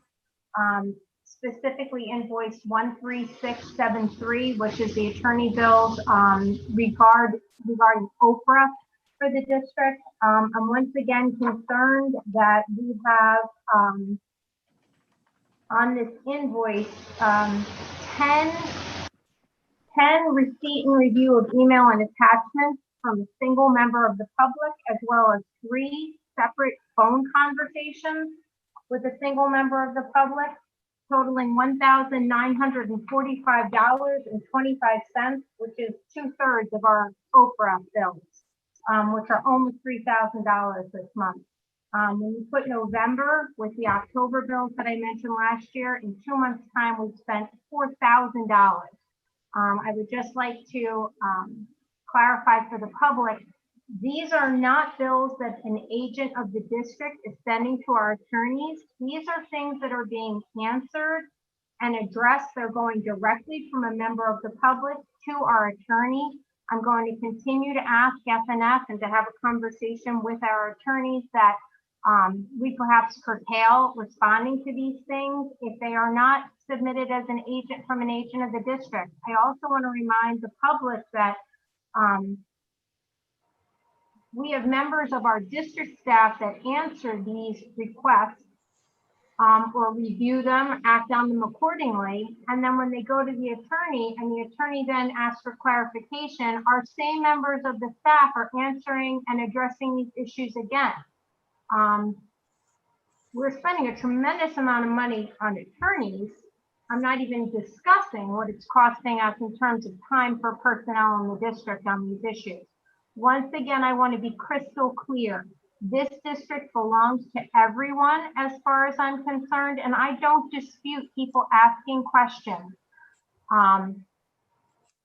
specifically invoice 13673, which is the attorney bills regarding Oprah for the district. I'm once again concerned that we have on this invoice 10 receipt and review of email and attachments from a single member of the public, as well as 3 separate phone conversations with a single member of the public, totaling $1,945.25, which is 2/3 of our Oprah bills, which are almost $3,000 this month. When you put November with the October bills that I mentioned last year, in 2 months' time, we've spent $4,000. I would just like to clarify for the public, these are not bills that an agent of the district is sending to our attorneys. These are things that are being answered and addressed. They're going directly from a member of the public to our attorney. I'm going to continue to ask FNF and to have a conversation with our attorneys that we perhaps curtail responding to these things if they are not submitted as an agent from an agent of the district. I also want to remind the public that we have members of our district staff that answer these requests or review them, act on them accordingly. And then when they go to the attorney and the attorney then asks for clarification, our same members of the staff are answering and addressing these issues again. We're spending a tremendous amount of money on attorneys. I'm not even discussing what it's costing us in terms of time for personnel in the district on these issues. Once again, I want to be crystal clear. This district belongs to everyone as far as I'm concerned, and I don't dispute people asking questions.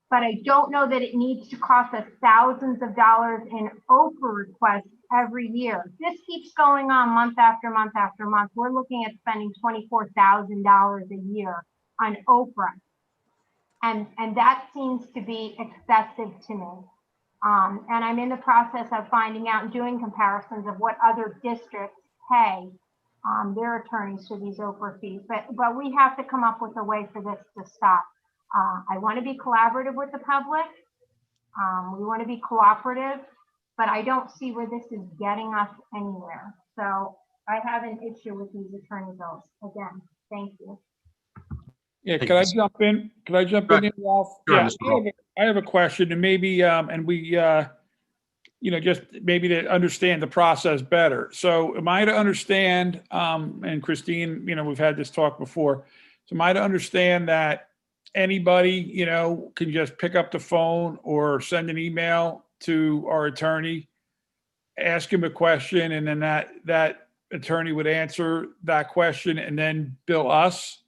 But I don't know that it needs to cost us thousands of dollars in Oprah requests every year. This keeps going on month after month after month. We're looking at spending $24,000 a year on Oprah. And that seems to be excessive to me. And I'm in the process of finding out and doing comparisons of what other districts pay their attorneys for these Oprah fees. But we have to come up with a way for this to stop. I want to be collaborative with the public. We want to be cooperative, but I don't see where this is getting us anywhere. So I have an issue with these attorney bills. Again, thank you. Yeah, can I jump in? Can I jump in, Ralph? Sure, Yeah, Mr. Hall. I have a question, and maybe, and we, just maybe to understand the process better. So am I to understand, and Christine, we've had this talk before. So am I to understand that anybody, can just pick up the phone or send an email to our attorney, ask him a question, and then that attorney would answer that question and then bill us?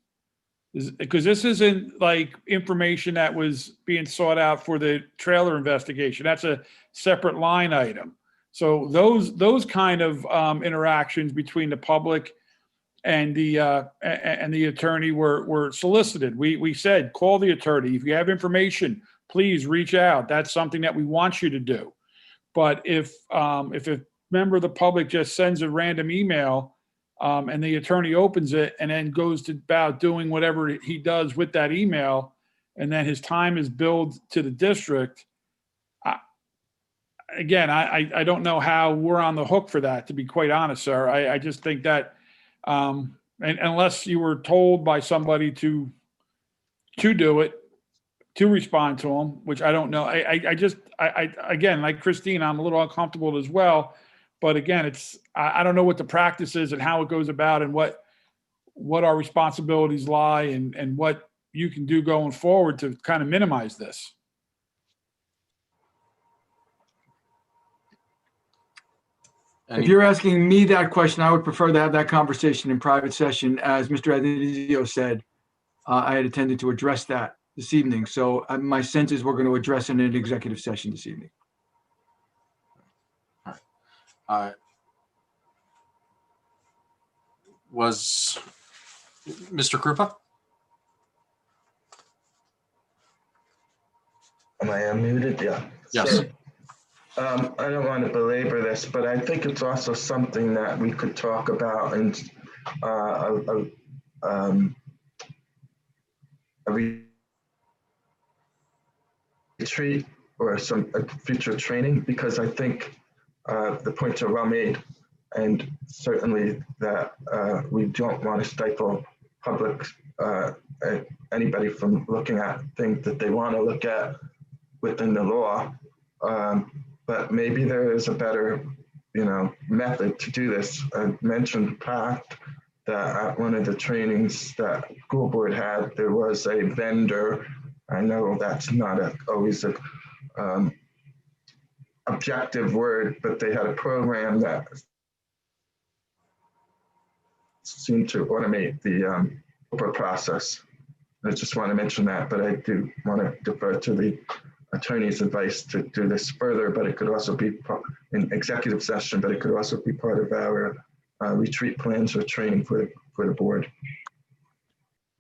Because this isn't like information that was being sought out for the trailer investigation. That's a separate line item. So those kind of interactions between the public and the attorney were solicited. We said, call the attorney. If you have information, please reach out. That's something that we want you to do. But if a member of the public just sends a random email, and the attorney opens it and then goes to about doing whatever he does with that email, and then his time is billed to the district. I don't know how we're on the hook for that, to be quite honest, sir. I just think that, and unless you were told by somebody to do it, to respond to them, which I don't know. Again, like Christine, I'm a little uncomfortable as well. But again, I don't know what the practice is and how it goes about and what our responsibilities lie and what you can do going forward to kind of minimize this. If you're asking me that question, I would prefer to have that conversation in private session. As Mr. Addisio said, I had intended to address that this evening. So my sense is we're going to address it in an executive session this evening. Was Mr. Krupa? Am I unmuted? Yeah. Yes. So, I don't want to belabor this, but I think it's also something that we could talk about and a retreat or a future training, because I think the points are well made, and certainly that we don't want to stifle public anybody from looking at things that they want to look at within the law. But maybe there is a better, method to do this. I mentioned Pat that at one of the trainings that school board had, there was a vendor. I know that's not always a objective word, but they had a program that seemed to automate the process. I just want to mention that, but I do want to defer to the attorney's advice to do this further, but it could also be in executive session, but it could also be part of our retreat plans or training for the board.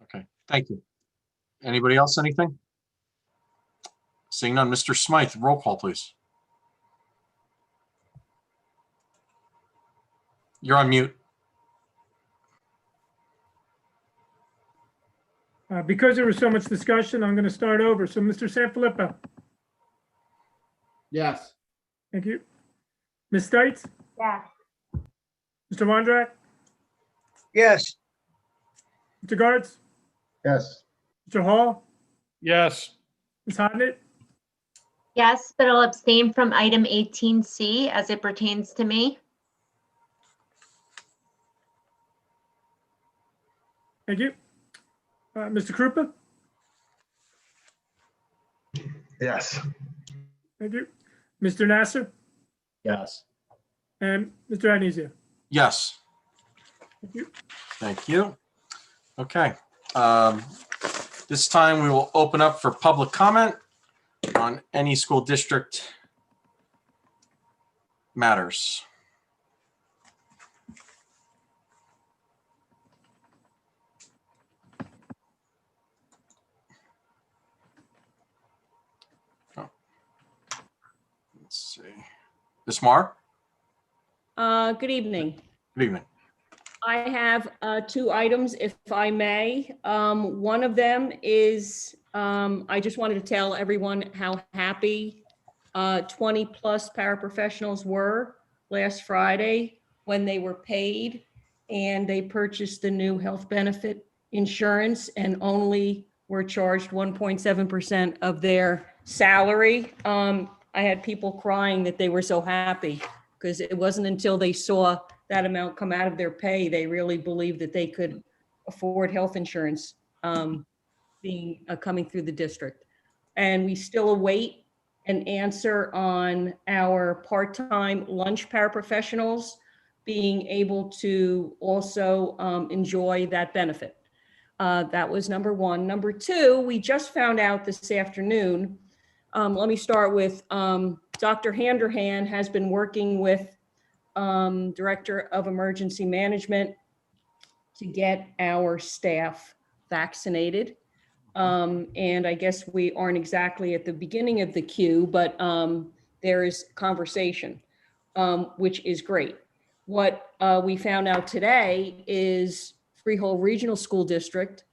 Okay, thank you. Anybody else, anything? Seeing none, Mr. Smythe, roll call, please. You're on mute. Because there was so much discussion, I'm going to start over. So Mr. Sanfilippo. Yes. Thank you. Ms. Stites? Yes. Mr. Wondrak? Yes. Mr. Guards? Yes. Mr. Hall? Yes. Ms. Hodnett? Yes, but I'll abstain from item 18C as it pertains to me. Thank you. Mr. Krupa? Yes. Thank you. Mr. Nasser? Yes. And Mr. Addisio? Yes. Thank you. Thank you. Okay. This time we will open up for public comment on any school district matters. Ms. Mar? Good evening. Good evening. I have two items, if I may. One of them is, I just wanted to tell everyone how happy 20 plus paraprofessionals were last Friday when they were paid and they purchased the new health benefit insurance and only were charged 1.7% of their salary. I had people crying that they were so happy because it wasn't until they saw that amount come out of their pay, they really believed that they could afford health insurance coming through the district. And we still await an answer on our part-time lunch paraprofessionals being able to also enjoy that benefit. That was number one. Number two, we just found out this afternoon. Let me start with Dr. Handerhan has been working with Director of Emergency Management to get our staff vaccinated. And I guess we aren't exactly at the beginning of the queue, but there is conversation, which is great. What we found out today is Freehold Regional School District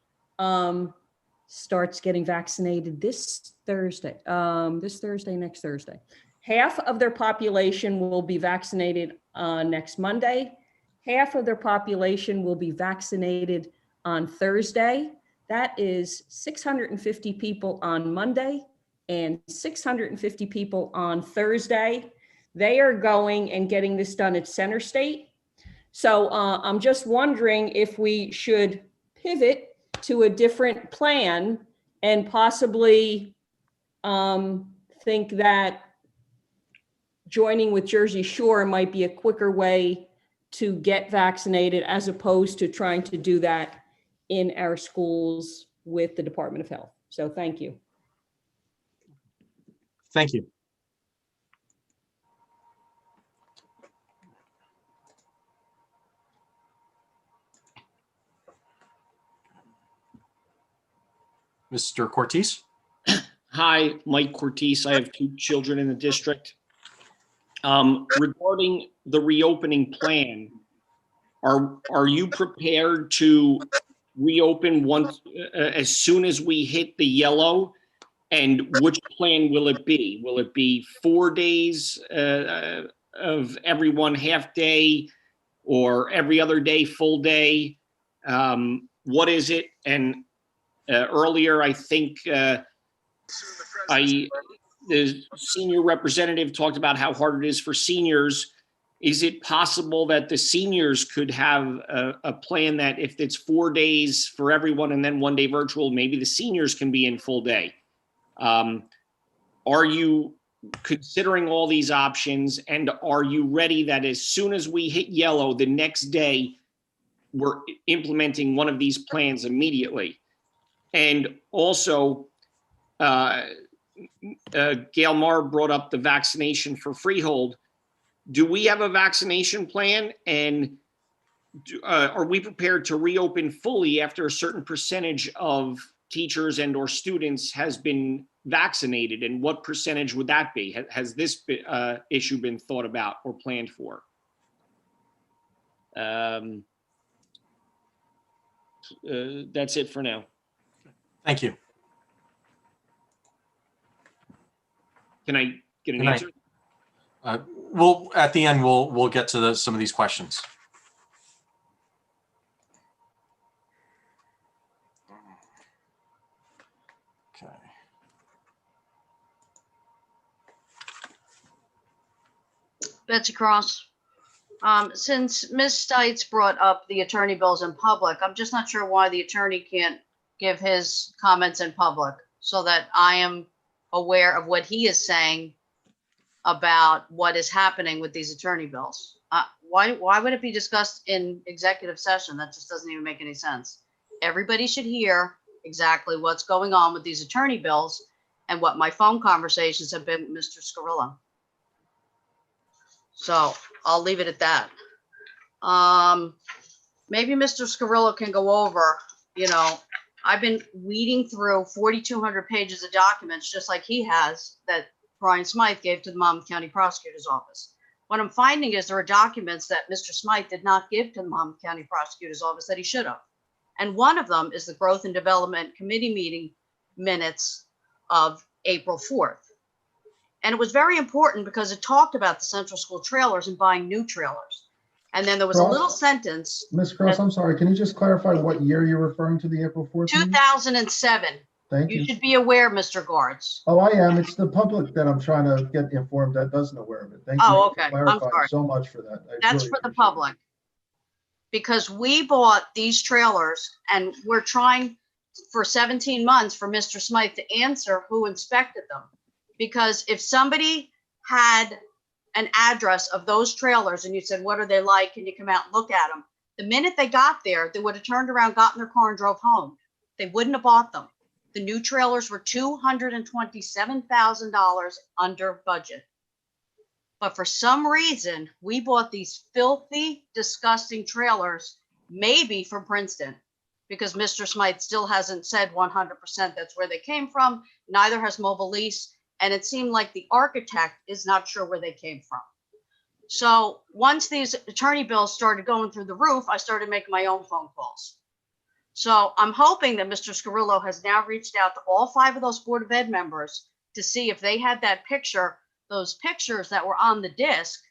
starts getting vaccinated this Thursday, next Thursday. Half of their population will be vaccinated next Monday. Half of their population will be vaccinated on Thursday. That is 650 people on Monday and 650 people on Thursday. They are going and getting this done at Center State. So I'm just wondering if we should pivot to a different plan and possibly think that joining with Jersey Shore might be a quicker way to get vaccinated as opposed to trying to do that in our schools with the Department of Health. So thank you. Thank you. Mr. Cortese? Hi, Mike Cortese. I have two children in the district. Regarding the reopening plan, are you prepared to reopen once as soon as we hit the yellow? And which plan will it be? Will it be 4 days of everyone half day or every other day full day? What is it? And earlier, I think the senior representative talked about how hard it is for seniors. Is it possible that the seniors could have a plan that if it's 4 days for everyone and then 1 day virtual, maybe the seniors can be in full day? Are you considering all these options, and are you ready that as soon as we hit yellow the next day, we're implementing one of these plans immediately? And also, Gail Maher brought up the vaccination for Freehold. Do we have a vaccination plan, and are we prepared to reopen fully after a certain percentage of teachers and or students has been vaccinated? And what percentage would that be? Has this issue been thought about or planned for? That's it for now. Thank you. Can I get an Good answer? Well, at the end, we'll get to some of these questions. Okay. Betsy Cross. Since Ms. Stites brought up the attorney bills in public, I'm just not sure why the attorney can't give his comments in public so that I am aware of what he is saying about what is happening with these attorney bills. Why would it be discussed in executive session? That just doesn't even make any sense. Everybody should hear exactly what's going on with these attorney bills and what my phone conversations have been with Mr. Scarilla. So I'll leave it at that. Maybe Mr. Scarilla can go over, I've been weeding through 4,200 pages of documents, just like he has, that Brian Smythe gave to the Monmouth County Prosecutor's Office. What I'm finding is there are documents that Mr. Smythe did not give to the Monmouth County Prosecutor's Office that he should have. And one of them is the Growth and Development Committee meeting minutes of April 4th. And it was very important because it talked about the Central School trailers and buying new trailers. And then there was a little sentence. Ms. Cross, I'm sorry, can you just clarify what year you're referring to the April 4th meeting? 2007. Thank you. You should be aware, Mr. Guards. Oh, I am. It's the public that I'm trying to get informed that doesn't aware of it. Thank you Oh, for okay. I'm clarifying sorry. so much for that. I That's really for the appreciate it. public. Because we bought these trailers and we're trying for 17 months for Mr. Smythe to answer who inspected them. Because if somebody had an address of those trailers and you said, what are they like? Can you come out and look at them? The minute they got there, they would have turned around, got in their car and drove home. They wouldn't have bought them. The new trailers were $227,000 under budget. But for some reason, we bought these filthy, disgusting trailers, maybe from Princeton, because Mr. Smythe still hasn't said 100% that's where they came from. Neither has Mobile Lease. And it seemed like the architect is not sure where they came from. So once these attorney bills started going through the roof, I started making my own phone calls. So I'm hoping that Mr. Scarillo has now reached out to all 5 of those Board of Ed members to see if they had that picture, those pictures that were on the disc,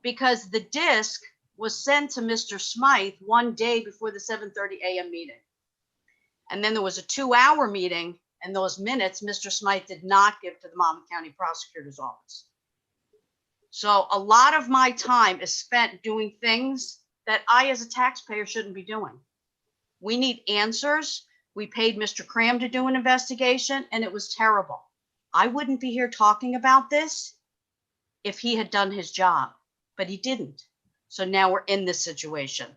because the disc was sent to Mr. Smythe one day before the 7:30 a.m. meeting. And then there was a 2-hour meeting, and those minutes Mr. Smythe did not give to the Monmouth County Prosecutor's Office. So a lot of my time is spent doing things that I, as a taxpayer, shouldn't be doing. We need answers. We paid Mr. Cram to do an investigation, and it was terrible. I wouldn't be here talking about this if he had done his job, but he didn't. So now we're in this situation.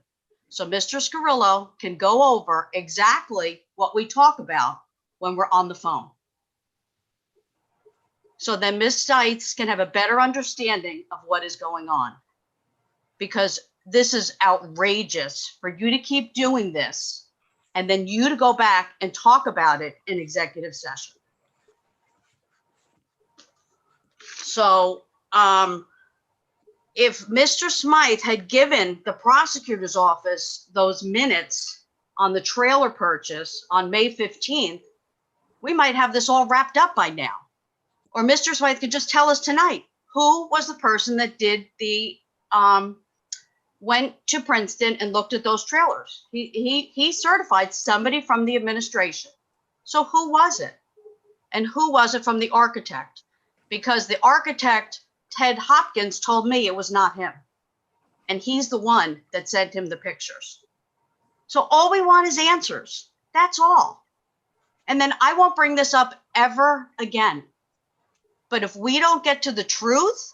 So Mr. Scarillo can go over exactly what we talk about when we're on the phone. So then Ms. Stites can have a better understanding of what is going on. Because this is outrageous for you to keep doing this and then you to go back and talk about it in executive session. So if Mr. Smythe had given the prosecutor's office those minutes on the trailer purchase on May 15th, we might have this all wrapped up by now. Or Mr. Smythe could just tell us tonight, who was the person that did the, went to Princeton and looked at those trailers. He certified somebody from the administration. So who was it? And who was it from the architect? Because the architect, Ted Hopkins, told me it was not him. And he's the one that sent him the pictures. So all we want is answers. That's all. And then I won't bring this up ever again. But if we don't get to the truth,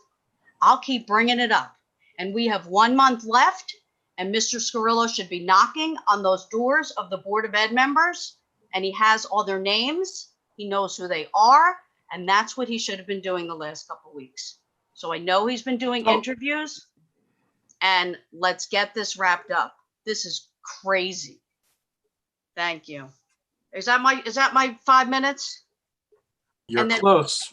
I'll keep bringing it up. And we have 1 month left, and Mr. Scarillo should be knocking on those doors of the Board of Ed members, and he has all their names. He knows who they are, and that's what he should have been doing the last couple of weeks. So I know he's been doing interviews, and let's get this wrapped up. This is crazy. Thank you. Is that my 5 minutes? You're And then- close.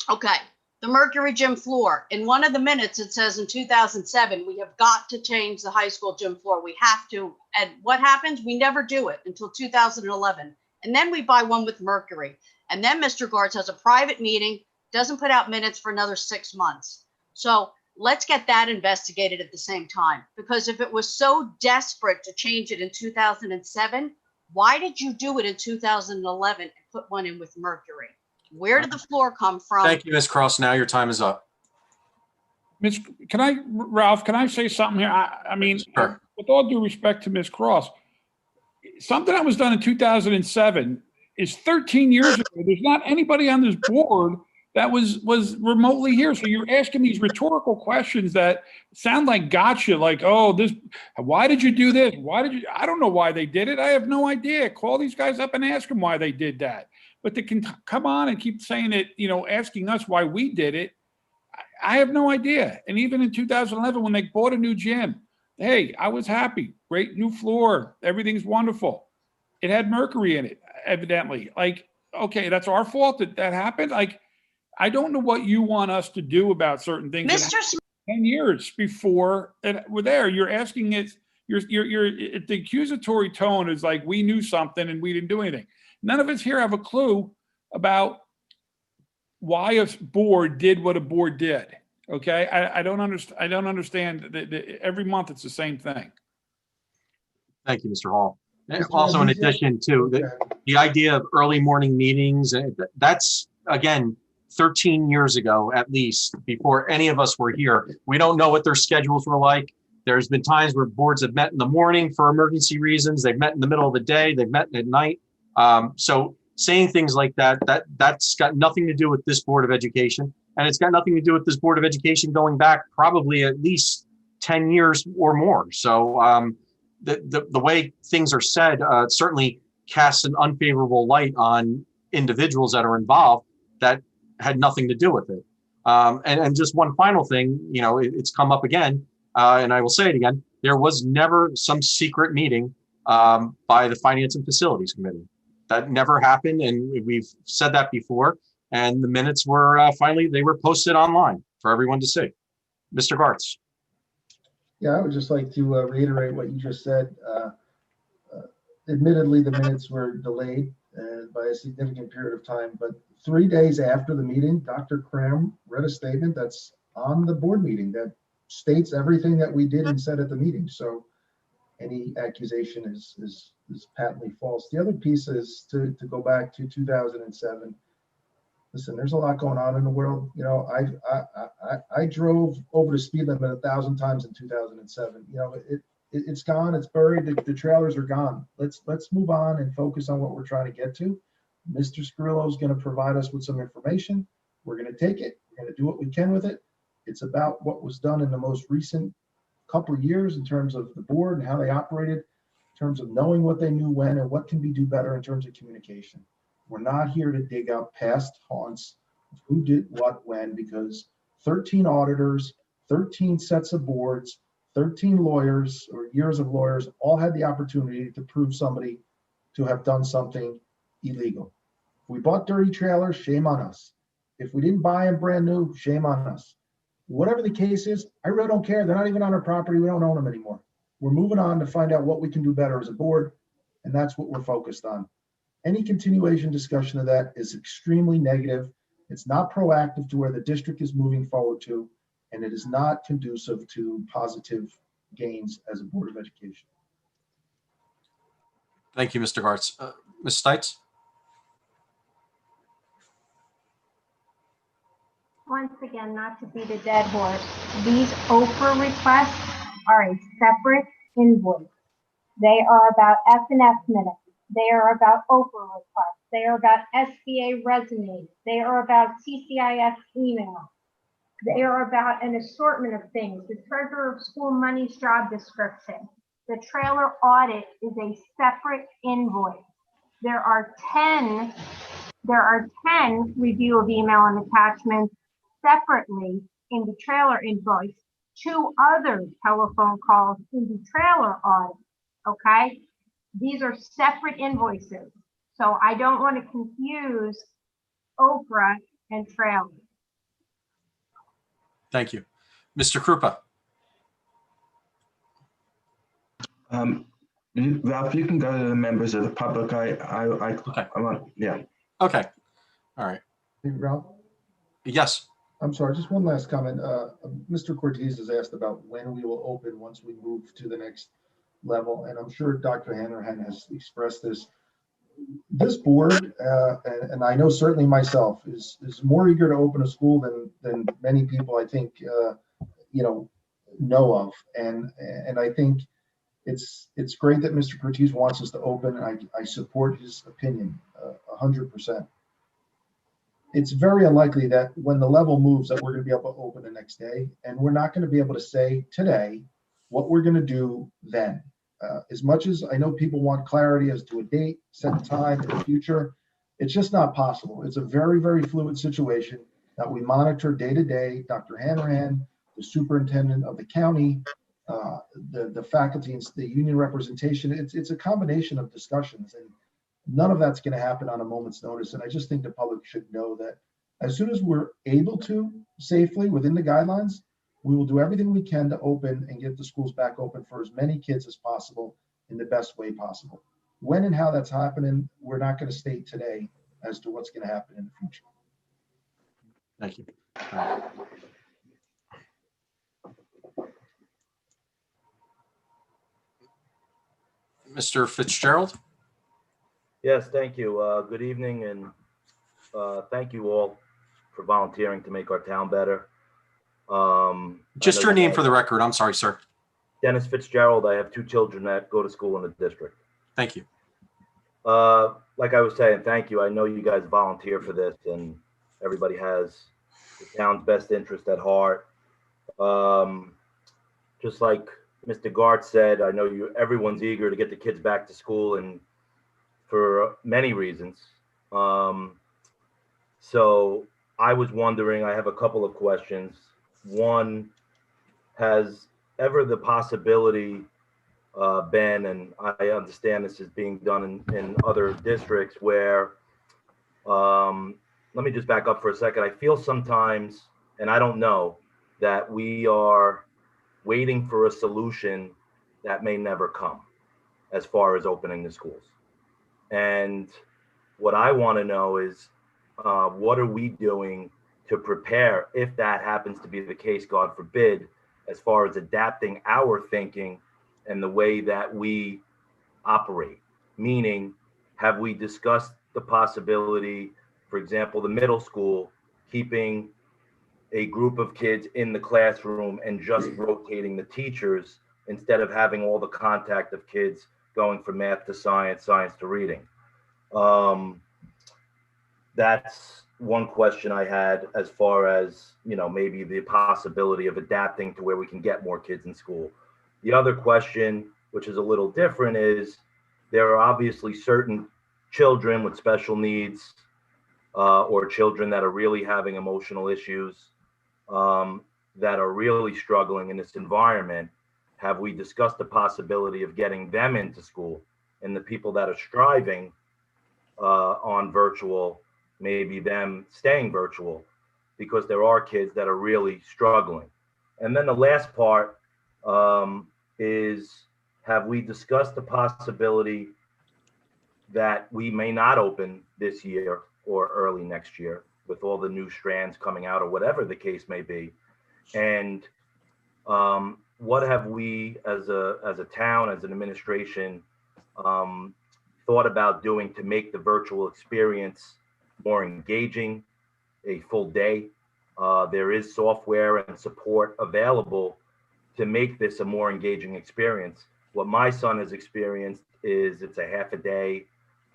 Okay, the Mercury gym floor. In one of the minutes, it says in 2007, we have got to change the high school gym floor. We have to. And what happens? We never do it until 2011. And then we buy one with Mercury. And then Mr. Guards has a private meeting, doesn't put out minutes for another 6 months. So let's get that investigated at the same time. Because if it was so desperate to change it in 2007, why did you do it in 2011 and put one in with Mercury? Where did the floor come from? Thank you, Ms. Cross. Now your time is up. Ralph, can I say something here? I mean, Sure. with all due respect to Ms. Cross, something that was done in 2007 is 13 years ago. There's not anybody on this board that was remotely here. So you're asking these rhetorical questions that sound like gotcha, like, oh, why did you do this? I don't know why they did it. I have no idea. Call these guys up and ask them why they did that. But they can come on and keep saying it, asking us why we did it. I have no idea. And even in 2011, when they bought a new gym, hey, I was happy. Great new floor. Everything's wonderful. It had Mercury in it, evidently. Like, okay, that's our fault that happened. Like, I don't know what you want us to do about certain things. Mr. Smith 10 years before, and we're there, you're asking it, the accusatory tone is like, we knew something and we didn't do anything. None of us here have a clue about why a board did what a board did. Okay, I don't understand that every month it's the same thing. Thank you, Mr. Hall. And Mr. also, in Rodriguez? addition to the idea of early morning meetings, that's, again, 13 years ago, at least, before any of us were here. We don't know what their schedules were like. There's been times where boards have met in the morning for emergency reasons. They've met in the middle of the day. They've met at night. So saying things like that's got nothing to do with this Board of Education. And it's got nothing to do with this Board of Education going back probably at least 10 years or more. So the way things are said certainly casts an unfavorable light on individuals that are involved that had nothing to do with it. And just one final thing, you know, it's come up again, and I will say it again, there was never some secret meeting by the Finance and Facilities Committee. That never happened, and we've said that before, and the minutes were finally, they were posted online for everyone to see. Mr. Gartz. Yeah, I would just like to reiterate what you just said. Admittedly, the minutes were delayed by a significant period of time, but 3 days after the meeting, Dr. Cram read a statement that's on the board meeting that states everything that we did and said at the meeting. So any accusation is patently false. The other piece is to go back to 2007. Listen, there's a lot going on in the world. You know, I drove over the speed limit 1,000 times in 2007. You know, it's gone. It's buried. The trailers are gone. Let's move on and focus on what we're trying to get to. Mr. Scarillo is going to provide us with some information. We're going to take it. We're going to do what we can with it. It's about what was done in the most recent couple of years in terms of the board and how they operated, in terms of knowing what they knew when and what can be do better in terms of communication. We're not here to dig up past haunts of who did what when, because 13 auditors, 13 sets of boards, 13 lawyers or years of lawyers all had the opportunity to prove somebody to have done something illegal. If we bought dirty trailers, shame on us. If we didn't buy them brand new, shame on us. Whatever the case is, I really don't care. They're not even on our property. We don't own them anymore. We're moving on to find out what we can do better as a board, and that's what we're focused on. Any continuation discussion of that is extremely negative. It's not proactive to where the district is moving forward to, and it is not conducive to positive gains as a Board of Education. Thank you, Mr. Gartz. Ms. Stites? Once again, not to beat a dead horse, these Oprah requests are a separate invoice. They are about F&F minutes. They are about Oprah requests. They are about SBA resumes. They are about CCIS emails. They are about an assortment of things. The treasurer of school money's job description. The trailer audit is a separate invoice. There are 10 review of email and attachments separately in the trailer invoice, 2 other telephone calls in the trailer audit, okay? These are separate invoices. So I don't want to confuse Oprah and trailer. Thank you. Mr. Krupa? Ralph, you can go to the members of the public. Yeah. Okay. All right. Hey, Ralph? Yes. I'm sorry, just one last comment. Mr. Cortez has asked about when we will open once we move to the next level, and I'm sure Dr. Hanrahan has expressed this. This board, and I know certainly myself, is more eager to open a school than many people I think know of, and I think it's great that Mr. Cortez wants us to open, and I support his opinion 100%. It's very unlikely that when the level moves that we're going to be able to open the next day, and we're not going to be able to say today what we're going to do then. As much as I know people want clarity as to a date, set time in the future, it's just not possible. It's a very, very fluid situation that we monitor day to day. Dr. Hanrahan, the superintendent of the county, the faculty and the union representation, it's a combination of discussions, and none of that's going to happen on a moment's notice. And I just think the public should know that as soon as we're able to safely within the guidelines, We will do everything we can to open and get the schools back open for as many kids as possible in the best way possible. When and how that's happening, we're not going to state today as to what's going to happen in the future. Thank you. Mr. Fitzgerald? Yes, thank you. Good evening, and thank you all for volunteering to make our town better. Just your name for the record. I'm sorry, sir. Dennis Fitzgerald. I have 2 children that go to school in the district. Thank you. Like I was saying, thank you. I know you guys volunteer for this, and everybody has the town's best interest at heart. Just like Mr. Gart said, I know everyone's eager to get the kids back to school, and for many reasons. So I was wondering, I have a couple of questions. One, has ever the possibility been, and I understand this is being done in other districts, where, let me just back up for a second. I feel sometimes, and I don't know, that we are waiting for a solution that may never come as far as opening the schools. And what I want to know is, what are we doing to prepare if that happens to be the case, God forbid, as far as adapting our thinking and the way that we operate? Meaning, have we discussed the possibility, for example, the middle school, keeping a group of kids in the classroom and just rotating the teachers instead of having all the contact of kids going from math to science, science to reading? That's one question I had, as far as, maybe the possibility of adapting to where we can get more kids in school. The other question, which is a little different, is there are obviously certain children with special needs or children that are really having emotional issues that are really struggling in this environment. Have we discussed the possibility of getting them into school, and the people that are striving on virtual, maybe them staying virtual, because there are kids that are really struggling? And then the last part is, have we discussed the possibility that we may not open this year or early next year with all the new strands coming out, or whatever the case may be? And what have we as a town, as an administration, thought about doing to make the virtual experience more engaging, a full day? There is software and support available to make this a more engaging experience. What my son has experienced is it's a half a day,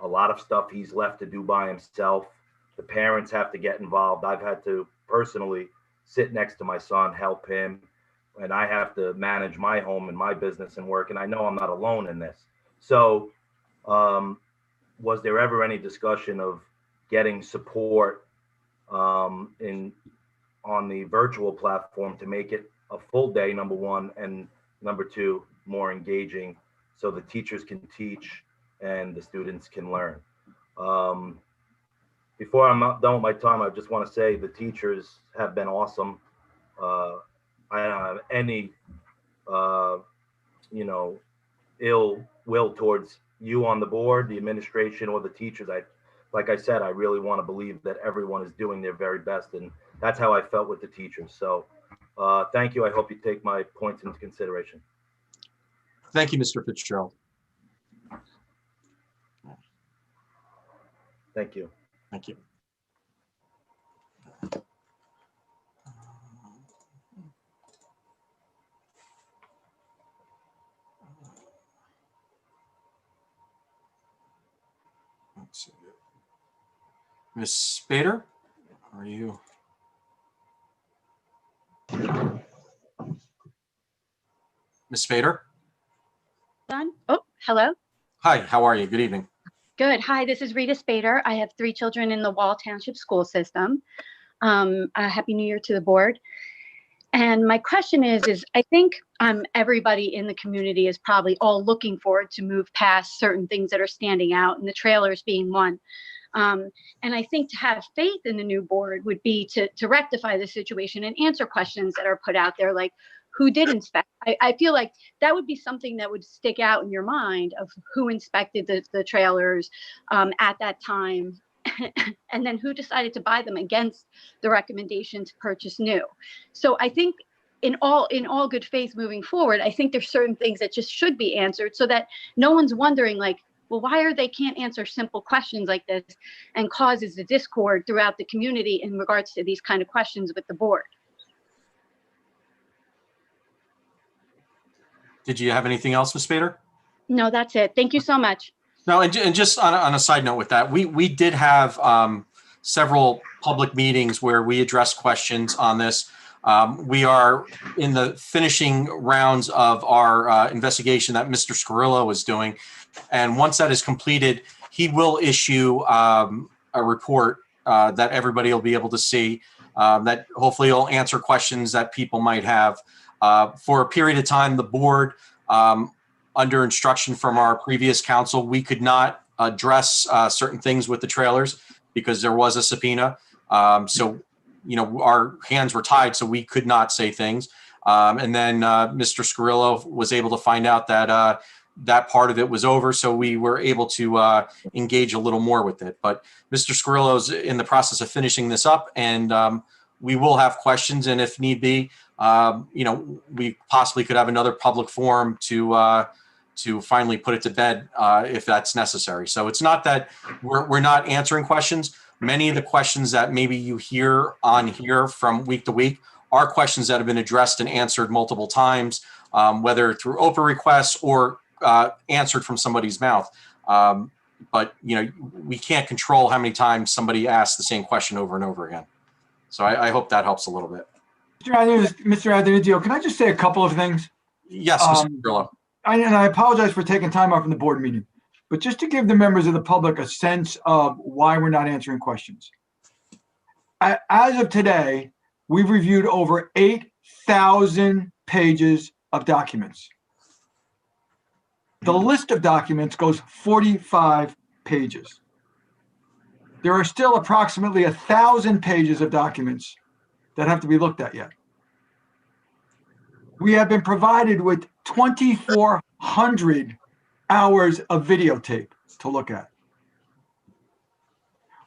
a lot of stuff he's left to do by himself. The parents have to get involved. I've had to personally sit next to my son, help him, and I have to manage my home and my business and work. And I know I'm not alone in this. So was there ever any discussion of getting support on the virtual platform to make it a full day, number one, and number two, more engaging, so the teachers can teach and the students can learn? Before I'm done with my time, I just want to say the teachers have been awesome. I don't have any, ill will towards you on the board, the administration, or the teachers. Like I said, I really want to believe that everyone is doing their very best, and that's how I felt with the teachers. So thank you. I hope you take my points into consideration. Thank you, Mr. Fitzgerald. Thank you. Thank you. Let's see. Ms. Spader, are you? Ms. Spader? Done? Oh, hello. Hi, how are you? Good evening. Good. Hi, this is Rita Spader. I have 3 children in the Wall Township school system. Happy New Year to the board. And my question is I think everybody in the community is probably all looking forward to move past certain things that are standing out, and the trailers being one. And I think to have faith in the new board would be to rectify the situation and answer questions that are put out there, like who did inspect. I feel like that would be something that would stick out in your mind of who inspected the trailers at that time. And then who decided to buy them against the recommendation to purchase new. So I think in all good faith moving forward, I think there's certain things that just should be answered so that no one's wondering like, well, why are they can't answer simple questions like this, and causes the discord throughout the community in regards to these kind of questions with the board. Did you have anything else, Ms. Spader? No, that's it. Thank you so much. No, and just on a side note with that, we did have several public meetings where we addressed questions on this. We are in the finishing rounds of our investigation that Mr. Scarillo was doing. And once that is completed, he will issue a report that everybody will be able to see that hopefully will answer questions that people might have. For a period of time, the board, under instruction from our previous council, we could not address certain things with the trailers because there was a subpoena. So, our hands were tied, so we could not say things. And then Mr. Scarillo was able to find out that that part of it was over, so we were able to engage a little more with it. But Mr. Scarillo's in the process of finishing this up, and we will have questions, and if need be, we possibly could have another public forum to finally put it to bed if that's necessary. So it's not that we're not answering questions. Many of the questions that maybe you hear on here from week to week are questions that have been addressed and answered multiple times, whether through open requests or answered from somebody's mouth. But we can't control how many times somebody asks the same question over and over again. So I hope that helps a little bit. Mr. Adenizio, can I just say a couple of things? Yes, Mr. Grillo. And I apologize for taking time off from the board meeting, but just to give the members of the public a sense of why we're not answering questions. As of today, we've reviewed over 8,000 pages of documents. The list of documents goes 45 pages. There are still approximately 1,000 pages of documents that have to be looked at yet. We have been provided with 2,400 hours of videotape to look at.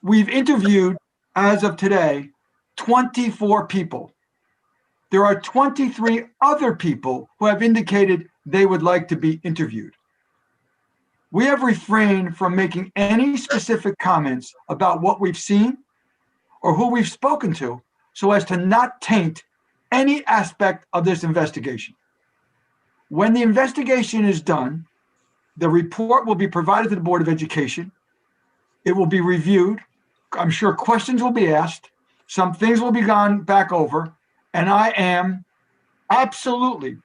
We've interviewed, as of today, 24 people. There are 23 other people who have indicated they would like to be interviewed. We have refrained from making any specific comments about what we've seen or who we've spoken to so as to not taint any aspect of this investigation. When the investigation is done, the report will be provided to the Board of Education. It will be reviewed. I'm sure questions will be asked. Some things will be gone back over. And I am absolutely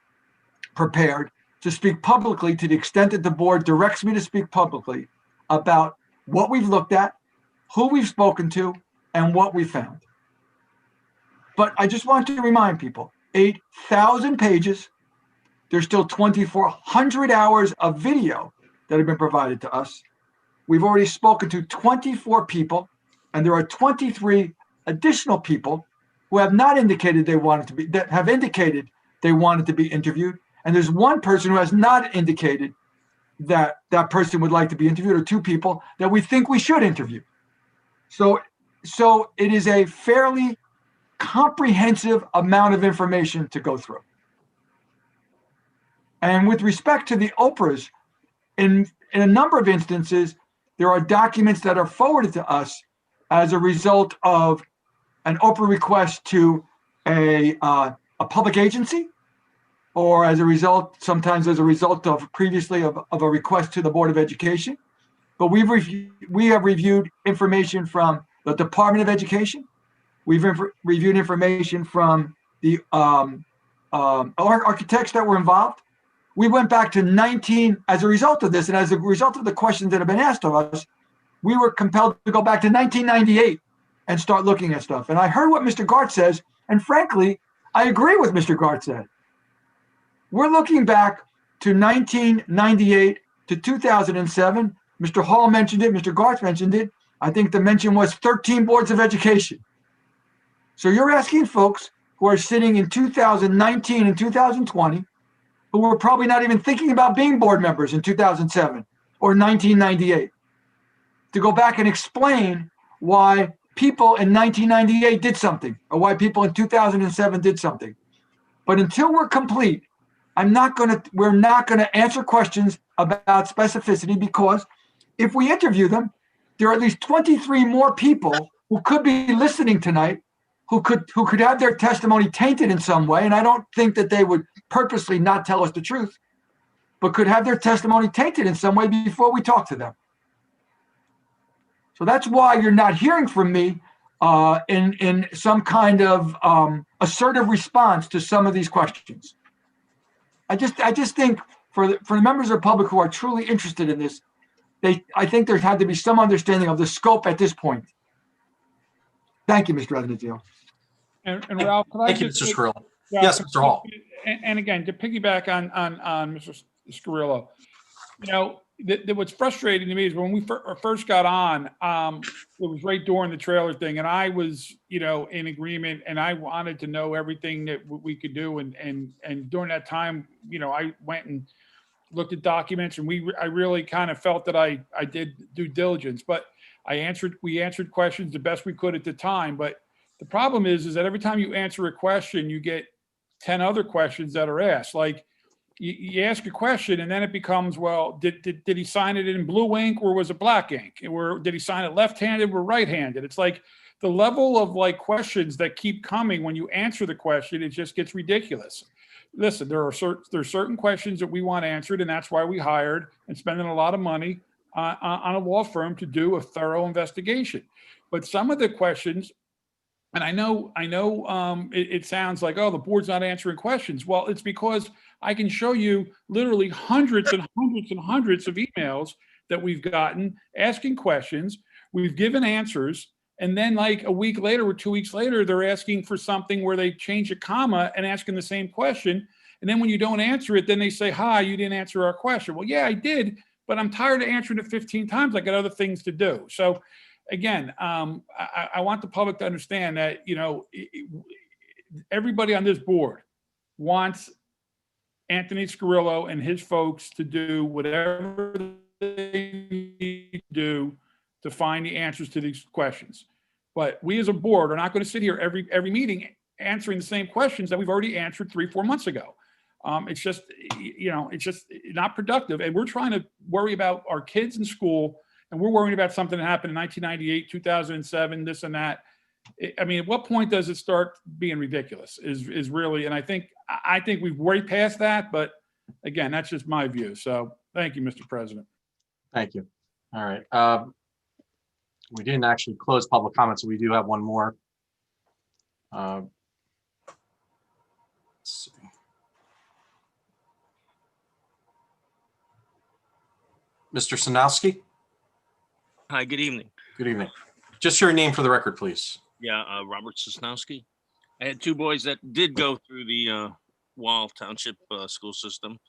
prepared to speak publicly to the extent that the board directs me to speak publicly about what we've looked at, who we've spoken to, and what we found. But I just want to remind people, 8,000 pages, there's still 2,400 hours of video that have been provided to us. We've already spoken to 24 people, and there are 23 additional people who have not indicated they wanted to be, that have indicated they wanted to be interviewed. And there's one person who has not indicated that that person would like to be interviewed, or two people that we think we should interview. So it is a fairly comprehensive amount of information to go through. And with respect to the Oprahs, in a number of instances, there are documents that are forwarded to us as a result of an Oprah request to a public agency, or as a result, sometimes as a result of previously of a request to the Board of Education. But we have reviewed information from the Department of Education. We've reviewed information from the architects that were involved. We went back to as a result of this, and as a result of the questions that have been asked of us, we were compelled to go back to 1998 and start looking at stuff. And I heard what Mr. Gart says, and frankly, I agree with Mr. Gart said. We're looking back to 1998 to 2007. Mr. Hall mentioned it, Mr. Gart mentioned it. I think the mention was 13 boards of education. So you're asking folks who are sitting in 2019 and 2020, who were probably not even thinking about being board members in 2007 or 1998, to go back and explain why people in 1998 did something or why people in 2007 did something. But until we're complete, we're not going to answer questions about specificity, because if we interview them, there are at least 23 more people who could be listening tonight who could have their testimony tainted in some way. And I don't think that they would purposely not tell us the truth, but could have their testimony tainted in some way before we talk to them. So that's why you're not hearing from me in some kind of assertive response to some of these questions. I just think for the members of the public who are truly interested in this, I think there had to be some understanding of the scope at this point. Thank you, Mr. Addonizio. And Ralph, can I Thank you, just Mr. make- Scarillo. Yeah, Yes, Mr. Hall. And again, to piggyback on Mr. Scarillo, what's frustrating to me is when we first got on, it was right during the trailer thing, and I was, in agreement, and I wanted to know everything that we could do, and during that time, I went and looked at documents, and I really kind of felt that I did due diligence, but we answered questions the best we could at the time. But the problem is that every time you answer a question, you get 10 other questions that are asked. Like you ask a question and then it becomes, well, did he sign it in blue ink or was it black ink? Or did he sign it left-handed or right-handed? It's like the level of questions that keep coming when you answer the question, it just gets ridiculous. Listen, there's certain questions that we want answered, and that's why we hired and spending a lot of money on a law firm to do a thorough investigation. But some of the questions, and I know it sounds like, oh, the board's not answering questions. Well, it's because I can show you literally hundreds and hundreds and hundreds of emails that we've gotten asking questions. We've given answers. And then like a week later or 2 weeks later, they're asking for something where they change a comma and asking the same question. And then when you don't answer it, then they say, hi, you didn't answer our question. Well, yeah, I did, but I'm tired of answering it 15 times. I got other things to do. So again, I want the public to understand that, everybody on this board wants Anthony Scarillo and his folks to do whatever they need to do to find the answers to these questions. But we as a board are not going to sit here every meeting answering the same questions that we've already answered 3-4 months ago. It's just not productive. And we're trying to worry about our kids in school, and we're worrying about something that happened in 1998, 2007, this and that. I mean, at what point does it start being ridiculous is really, and I think we've way past that, but again, that's just my view. So thank you, Mr. President. Thank you. All right. We didn't actually close public comments, so we do have one more. Let's see. Mr. Sanowski? Hi, good evening. Good evening. Just your name for the record, please. Yeah, Robert Sosnowski. I had two boys that did go through the Wall Township school system.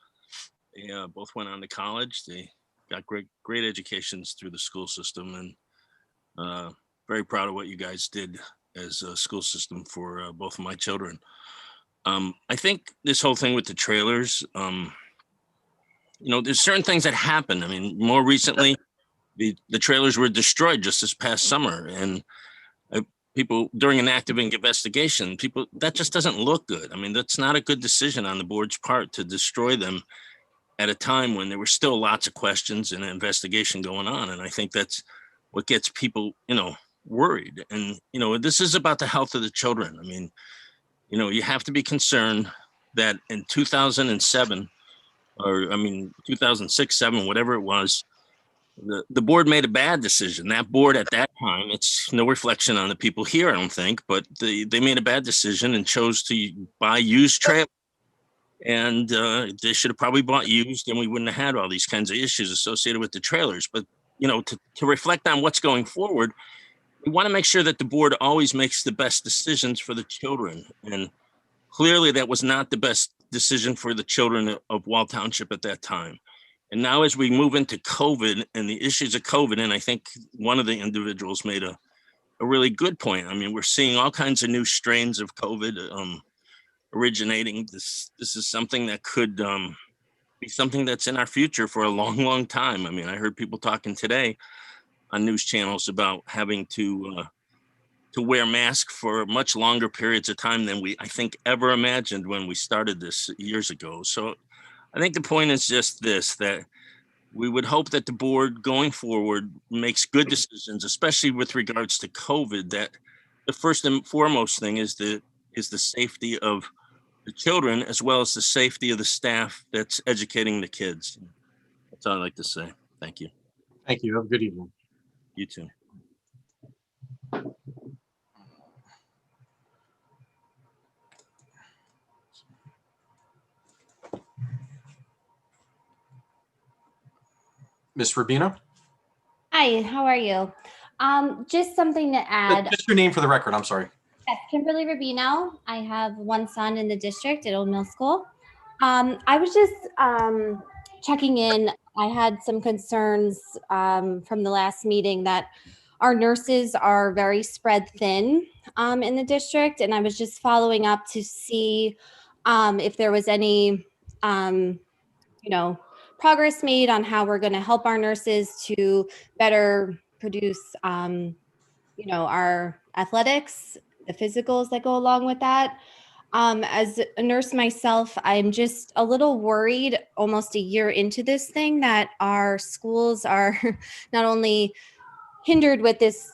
They both went on to college. They got great educations through the school system, and very proud of what you guys did as a school system for both of my children. I think this whole thing with the trailers, there's certain things that happen. I mean, more recently, the trailers were destroyed just this past summer, and people during an active investigation, that just doesn't look good. I mean, that's not a good decision on the board's part to destroy them at a time when there were still lots of questions and an investigation going on. And I think that's what gets people, worried. And, this is about the health of the children. I mean, you have to be concerned that in 2007, 2006, 7, whatever it was, the board made a bad decision. That board at that time, it's no reflection on the people here, I don't think, but they made a bad decision and chose to buy used trailers. And they should have probably bought used, and we wouldn't have had all these kinds of issues associated with the trailers. But, to reflect on what's going forward, we want to make sure that the board always makes the best decisions for the children. And clearly that was not the best decision for the children of Wall Township at that time. And now as we move into COVID and the issues of COVID, and I think one of the individuals made a really good point. I mean, we're seeing all kinds of new strains of COVID originating. This is something that could be something that's in our future for a long, long time. I mean, I heard people talking today on news channels about having to wear masks for much longer periods of time than I think, ever imagined when we started this years ago. So I think the point is just this, that we would hope that the board going forward makes good decisions, especially with regards to COVID, that the first and foremost thing is the safety of the children, as well as the safety of the staff that's educating the kids. That's all I'd like to say. Thank you. Thank you. Have a good evening. You too. Ms. Rubino? Hi, how are you? Just something to add. Just your name for the record. I'm sorry. Yes, Kimberly Rubino. I have one son in the district at Old Mill School. I was just checking in. I had some concerns from the last meeting that our nurses are very spread thin in the district, and I was just following up to see if there was any, progress made on how we're going to help our nurses to better produce, our athletics, the physicals that go along with that. As a nurse myself, I'm just a little worried almost a year into this thing that our schools are not only hindered with this,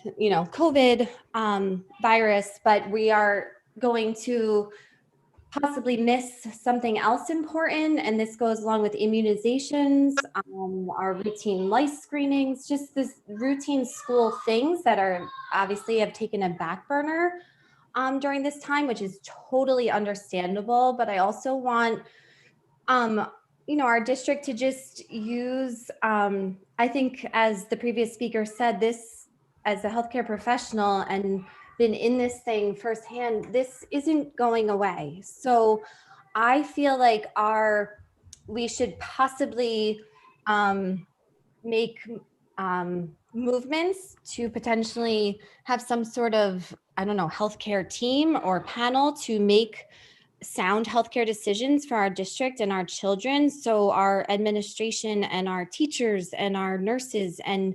COVID virus, but we are going to possibly miss something else important. And this goes along with immunizations, our routine lice screenings, just this routine school things that are obviously have taken a back burner during this time, which is totally understandable. But I also want, our district to just use, I think as the previous speaker said, this as a healthcare professional and been in this thing firsthand, this isn't going away. So I feel like we should possibly make movements to potentially have some sort of, healthcare team or panel to make sound healthcare decisions for our district and our children. So our administration and our teachers and our nurses and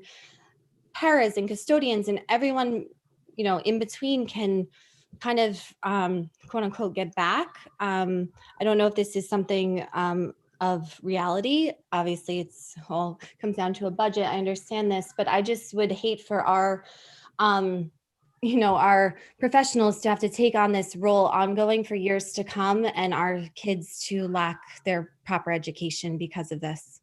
paras and custodians and everyone in between can kind of quote unquote get back. I don't know if this is something of reality. Obviously it's all comes down to a budget. I understand this, but I just would hate for our our professionals to have to take on this role ongoing for years to come and our kids to lack their proper education because of this.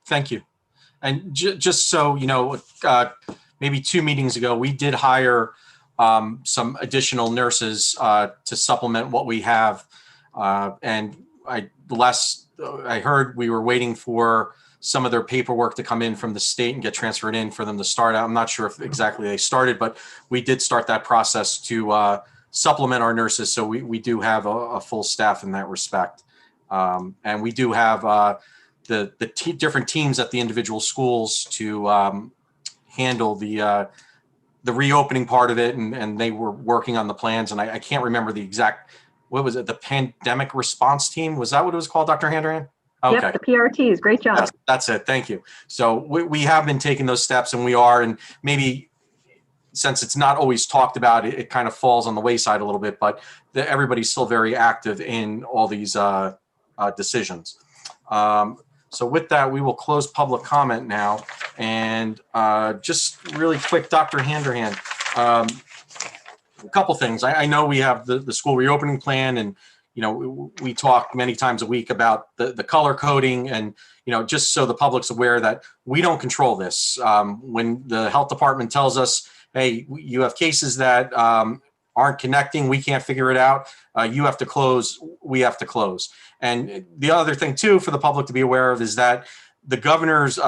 Thank you. And just so you know, maybe 2 meetings ago, we did hire some additional nurses to supplement what we have. And I heard we were waiting for some of their paperwork to come in from the state and get transferred in for them to start out. I'm not sure if exactly they started, but we did start that process to supplement our nurses. So we do have a full staff in that respect. And we do have the different teams at the individual schools to handle the reopening part of it, and they were working on the plans. And I can't remember the exact, what was it? The pandemic response team? Was that what it was called, Dr. Handrahan? Okay. Yep, the PRTs, great job. Yes, that's it. Thank you. So we have been taking those steps, and we are, and maybe since it's not always talked about, it kind of falls on the wayside a little bit, but everybody's still very active in all these decisions. So with that, we will close public comment now. And just really quick, Dr. Handrahan, a couple things. I know we have the school reopening plan, and we talk many times a week about the color coding, and just so the public's aware that we don't control this. When the health department tells us, hey, you have cases that aren't connecting, we can't figure it out, you have to close, we have to close. And the other thing too for the public to be aware of is that the governor's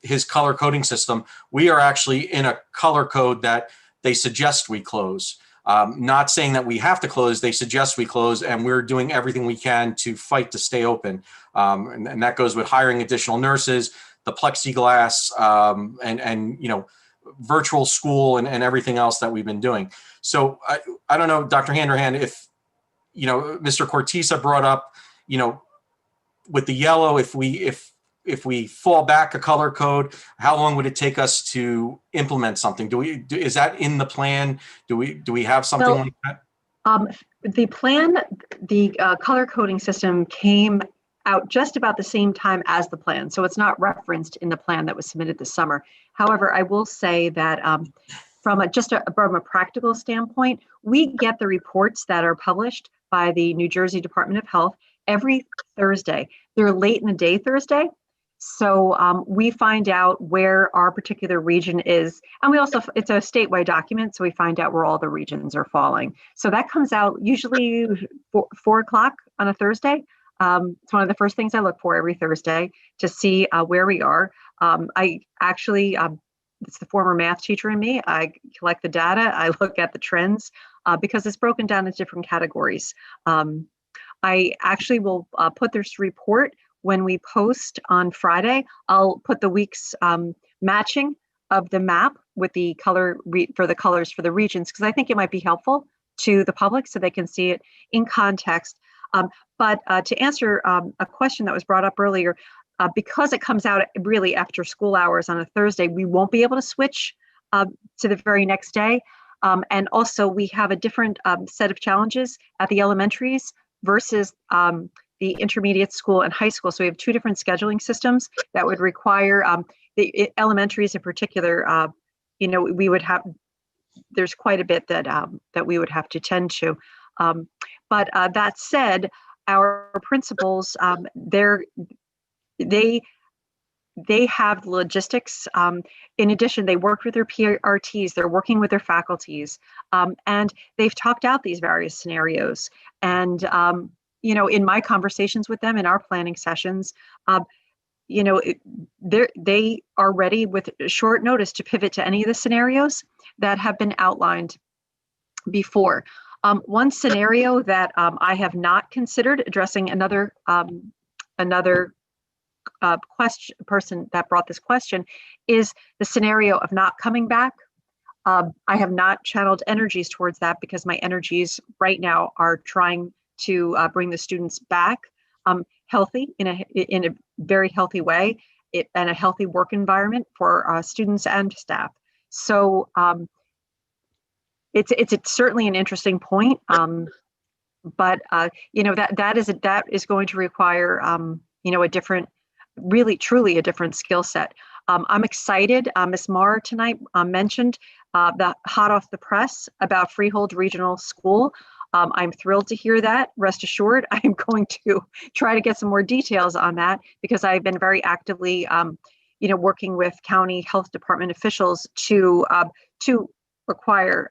his color coding system, we are actually in a color code that they suggest we close. Not saying that we have to close, they suggest we close, and we're doing everything we can to fight to stay open. And that goes with hiring additional nurses, the plexiglass, and you know, virtual school and everything else that we've been doing. So I don't know, Dr. Handrahan, if, you know, Mr. Cortisa brought up, you know, with the yellow, if we fall back a color code, how long would it take us to implement something? Is that in the plan? Do we have something like that? The plan, the color coding system came out just about the same time as the plan. So it's not referenced in the plan that was submitted this summer. However, I will say that from a practical standpoint, we get the reports that are published by the New Jersey Department of Health every Thursday. They're late in the day Thursday. So we find out where our particular region is. And we also, it's a statewide document, so we find out where all the regions are falling. So that comes out usually 4 o'clock on a Thursday. It's one of the first things I look for every Thursday to see where we are. I actually, it's the former math teacher in me. I collect the data, I look at the trends because it's broken down into different categories. I actually will put this report when we post on Friday. I'll put the week's matching of the map with the color for the colors for the regions, because I think it might be helpful to the public so they can see it in context. But to answer a question that was brought up earlier, because it comes out really after school hours on a Thursday, we won't be able to switch to the very next day. And also we have a different set of challenges at the elementaries versus the intermediate school and high school. So we have 2 different scheduling systems that would require the elementaries in particular. You know, we would have, there's quite a bit that that we would have to tend to. But that said, our principals, they have logistics. In addition, they work with their PRTs, they're working with their faculties, and they've talked out these various scenarios. And, you know, in my conversations with them in our planning sessions, you know, they are ready with short notice to pivot to any of the scenarios that have been outlined before. One scenario that I have not considered addressing, another person that brought this question, is the scenario of not coming back. I have not channeled energies towards that because my energies right now are trying to bring the students back healthy in a very healthy way, and a healthy work environment for students and staff. So it's certainly an interesting point, but you know, that is going to require you know, a different, really truly a different skill set. I'm excited. Ms. Marr tonight mentioned the hot off the press about Freehold Regional School. I'm thrilled to hear that. Rest assured, I'm going to try to get some more details on that, because I've been very actively, you know, working with county health department officials to require,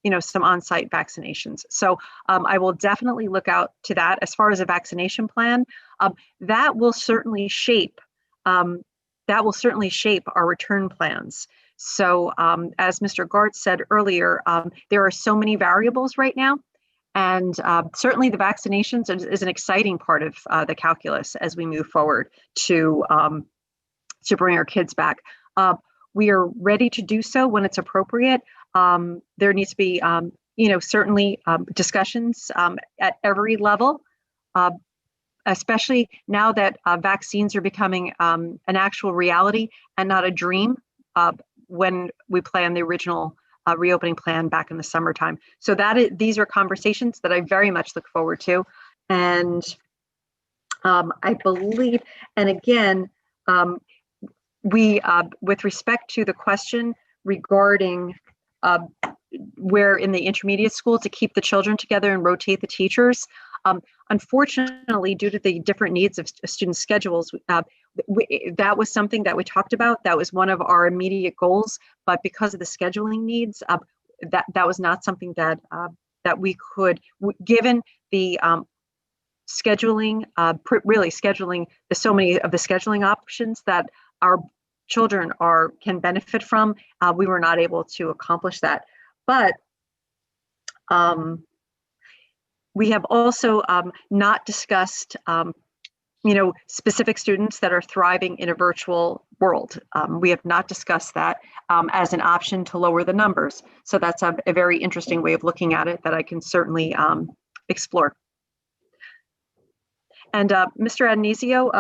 you know, some on-site vaccinations. So I will definitely look out to that. As far as a vaccination plan, that will certainly shape our return plans. So as Mr. Gart said earlier, there are so many variables right now, and certainly the vaccinations is an exciting part of the calculus as we move forward to bring our kids back. We are ready to do so when it's appropriate. There needs to be, you know, certainly discussions at every level, especially now that vaccines are becoming an actual reality and not a dream when we planned the original reopening plan back in the summertime. So these are conversations that I very much look forward to. And I believe, and again, we, with respect to the question regarding where in the intermediate school to keep the children together and rotate the teachers, unfortunately, due to the different needs of student schedules, that was something that we talked about. That was one of our immediate goals, but because of the scheduling needs, that was not something that we could, given the scheduling, really scheduling so many of the scheduling options that our children can benefit from. We were not able to accomplish that. But We have also not discussed, specific students that are thriving in a virtual world. We have not discussed that as an option to lower the numbers. So that's a very interesting way of looking at it that I can certainly explore. And Mr. Adonisio,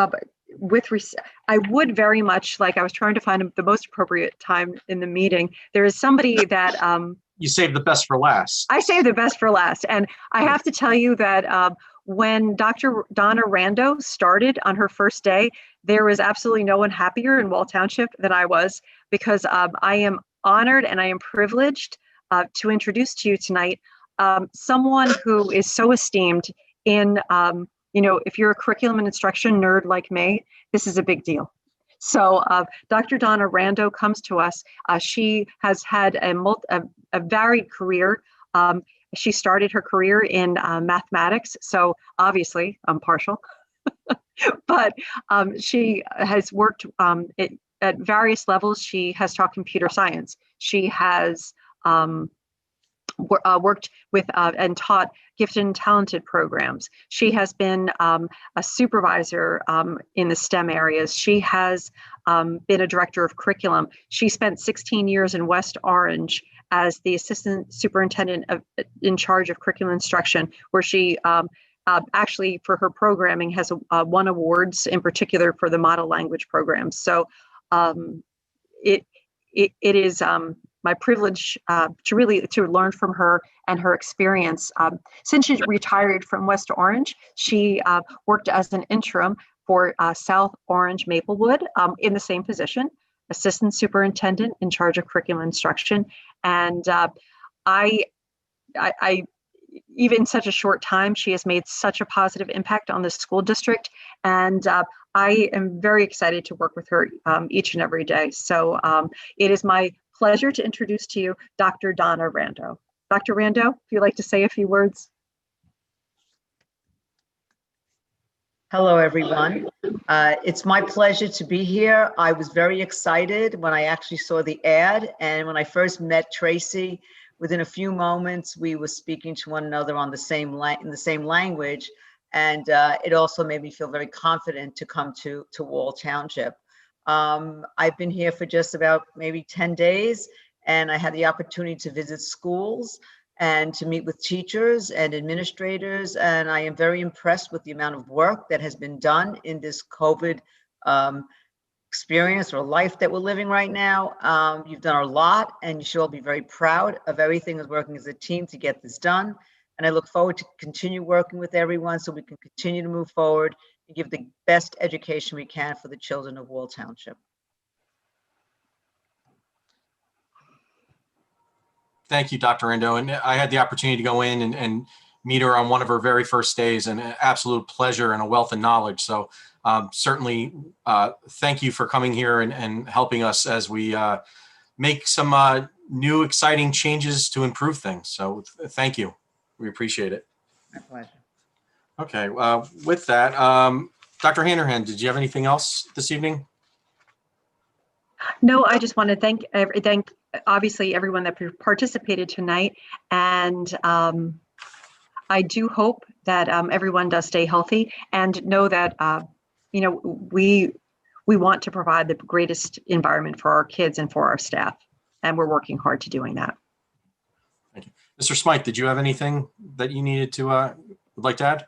I would very much like, I was trying to find the most appropriate time in the meeting. There is somebody that You saved the best for last. I saved the best for last. And I have to tell you that when Dr. Donna Rando started on her first day, there was absolutely no one happier in Wall Township than I was, because I am honored and I am privileged to introduce to you tonight someone who is so esteemed in, if you're a curriculum and instruction nerd like me, this is a big deal. So Dr. Donna Rando comes to us. She has had a varied career. She started her career in mathematics, so obviously I'm partial, but she has worked at various levels. She has taught computer science. She has worked with and taught gifted and talented programs. She has been a supervisor in the STEM areas. She has been a director of curriculum. She spent 16 years in West Orange as the assistant superintendent in charge of curriculum instruction, where she actually, for her programming, has won awards in particular for the model language programs. So it is my privilege to learn from her and her experience. Since she retired from West Orange, she worked as an interim for South Orange Maplewood in the same position, assistant superintendent in charge of curriculum instruction. And I even in such a short time, she has made such a positive impact on the school district. And I am very excited to work with her each and every day. So it is my pleasure to introduce to you Dr. Donna Rando. Dr. Rando, if you'd like to say a few words. Hello, everyone. It's my pleasure to be here. I was very excited when I actually saw the ad, and when I first met Tracy, within a few moments, we were speaking to one another on the same in the same language, and it also made me feel very confident to come to Wall Township. I've been here for just about maybe 10 days, and I had the opportunity to visit schools and to meet with teachers and administrators. And I am very impressed with the amount of work that has been done in this COVID experience or life that we're living right now. You've done a lot, and you should all be very proud of everything that's working as a team to get this done. And I look forward to continue working with everyone so we can continue to move forward and give the best education we can for the children of Wall Township. Thank you, Dr. Rando. And I had the opportunity to go in and meet her on one of her very first days, and an absolute pleasure and a wealth of knowledge. So certainly thank you for coming here and helping us as we make some new exciting changes to improve things. So thank you. We appreciate it. My pleasure. Okay, with that, Dr. Hanrahan, did you have anything else this evening? No, I just want to thank obviously everyone that participated tonight, and I do hope that everyone does stay healthy and know that we want to provide the greatest environment for our kids and for our staff, and we're working hard to doing that. Thank you. Mr. Smythe, did you have anything that you needed to would like to add?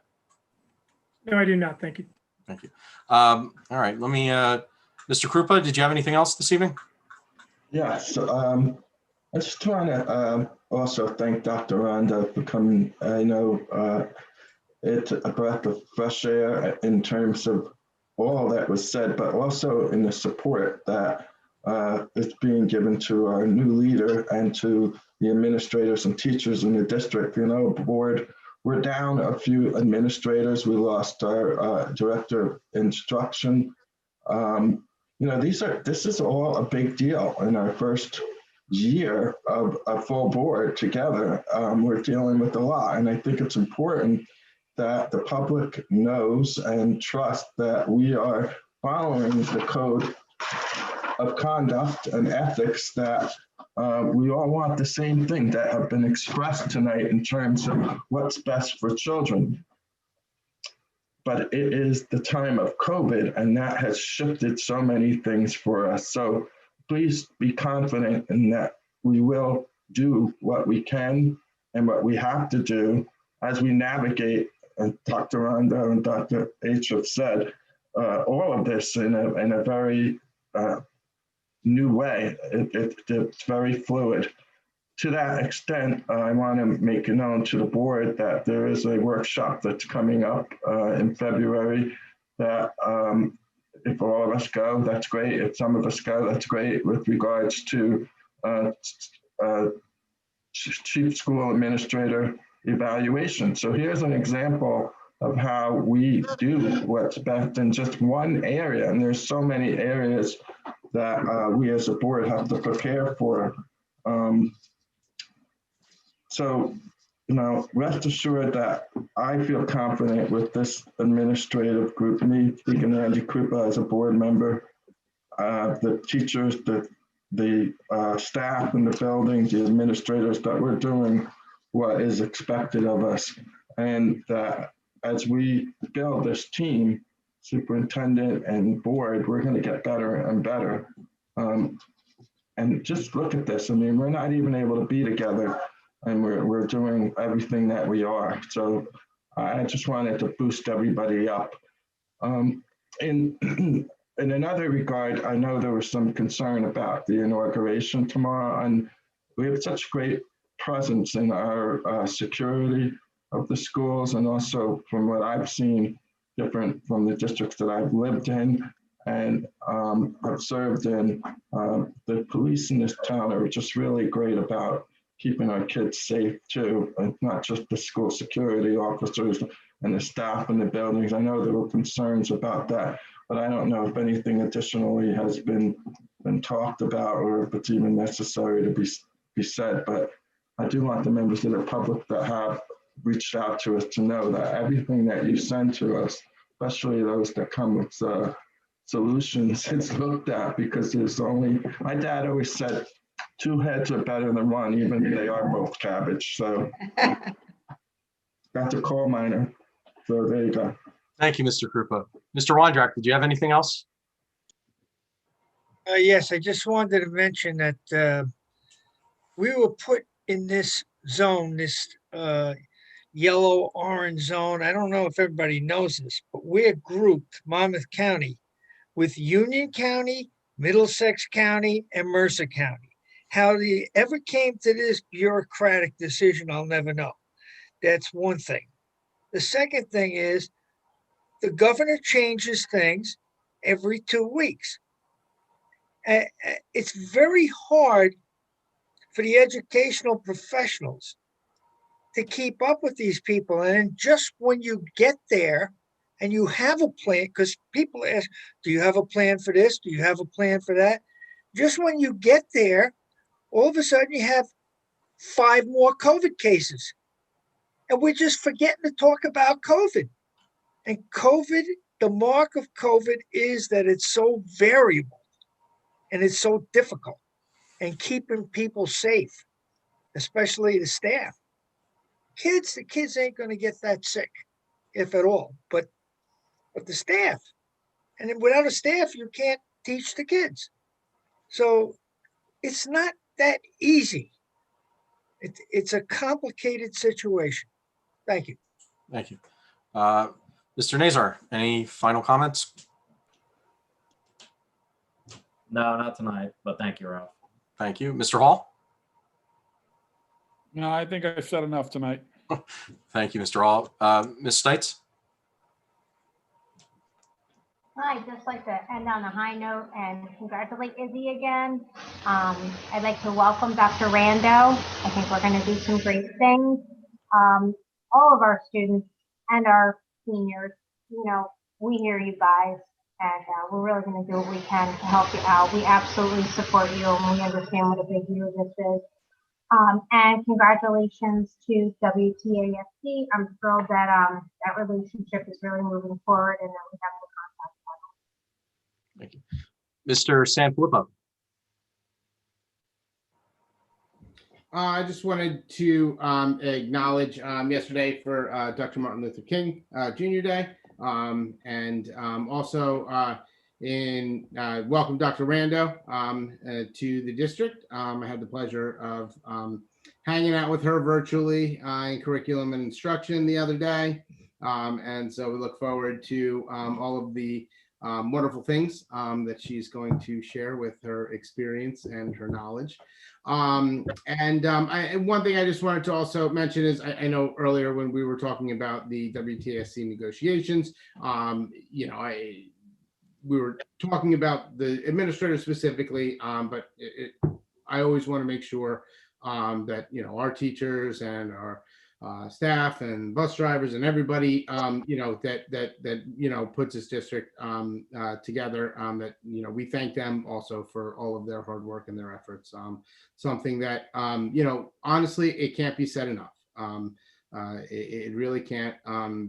No, I do not. Thank you. Thank you. All right, let me, Mr. Krupa, did you have anything else this evening? Yeah, so I just want to also thank Dr. Rando for coming. I know it's a breath of fresh air in terms of all that was said, but also in the support that is being given to our new leader and to the administrators and teachers in the district. You know, board, we're down a few administrators. We lost our director of instruction. You know, this is all a big deal in our first year of a full board together. We're dealing with a lot, and I think it's important that the public knows and trusts that we are following the code of conduct and ethics that we all want the same thing that have been expressed tonight in terms of what's best for children. But it is the time of COVID, and that has shifted so many things for us. So please be confident in that we will do what we can and what we have to do as we navigate, and Dr. Rondo and Dr. H have said, all of this in a very new way. It's very fluid. To that extent, I want to make it known to the board that there is a workshop that's coming up in February that if all of us go, that's great. If some of us go, that's great, with regards to chief school administrator evaluation. So here's an example of how we do what's best in just one area. And there's so many areas that we as a board have to prepare for. So, rest assured that I feel confident with this administrative group, me speaking to Andy Krupa as a board member, the teachers, the staff in the building, the administrators, that we're doing what is expected of us. And that as we build this team, superintendent and board, we're going to get better and better. And just look at this. I mean, we're not even able to be together, and we're doing everything that we are. So I just wanted to boost everybody up. In another regard, I know there was some concern about the inauguration tomorrow, and we have such great presence in our security of the schools, and also from what I've seen, different from the districts that I've lived in and I've served in. The police in this town are just really great about keeping our kids safe too, and not just the school security officers and the staff in the buildings. I know there were concerns about that, but I don't know if anything additionally has been talked about or if it's even necessary to be said. But I do want the members of the public that have reached out to us to know that everything that you send to us, especially those that come with solutions, it's looked at, because there's only, my dad always said, 2 heads are better than 1, even if they are both cabbage. So that's a coal miner. So there you go. Thank you, Mr. Krupa. Mr. Wondrak, did you have anything else? Yes, I just wanted to mention that we were put in this zone, this yellow-orange zone. I don't know if everybody knows this, but we're grouped, Monmouth County, with Union County, Middlesex County, and Mercer County. How they ever came to this bureaucratic decision, I'll never know. That's one thing. The second thing is the governor changes things every 2 weeks. It's very hard for the educational professionals to keep up with these people. And just when you get there and you have a plan, because people ask, do you have a plan for this? Do you have a plan for that? Just when you get there, all of a sudden you have 5 more COVID cases. And we're just forgetting to talk about COVID. And COVID, the mark of COVID is that it's so variable and it's so difficult, and keeping people safe, especially the staff. The kids ain't going to get that sick, if at all, but the staff. And then without a staff, you can't teach the kids. So it's not that easy. It's a complicated situation. Thank you. Thank you. Mr. Nazar, any final comments? No, not tonight, but thank you, Ralph. Thank you. Mr. Hall? No, I think I've said enough tonight. Thank you, Mr. Hall. Ms. Stites? I'd just like to end on a high note and congratulate Izzy again. I'd like to welcome Dr. Rando. I think we're going to do some great things. All of our students and our seniors, we hear you guys, and we're really going to do what we can to help you out. We absolutely support you, and we understand what a big deal this is. And congratulations to WTAFC. I'm thrilled that that relationship is really moving forward and that we have the contact. Thank you. Mr. Sanfilippo? I just wanted to acknowledge yesterday for Dr. Martin Luther King Jr. Day, and also welcome Dr. Rando to the district. I had the pleasure of hanging out with her virtually in curriculum and instruction the other day, and so we look forward to all of the wonderful things that she's going to share with her experience and her knowledge. And one thing I just wanted to also mention is I know earlier when we were talking about the WTSC negotiations, we were talking about the administrator specifically, but I always want to make sure that our teachers and our staff and bus drivers and everybody that puts this district together, that we thank them also for all of their hard work and their efforts. Something that honestly, it can't be said enough. It really can't.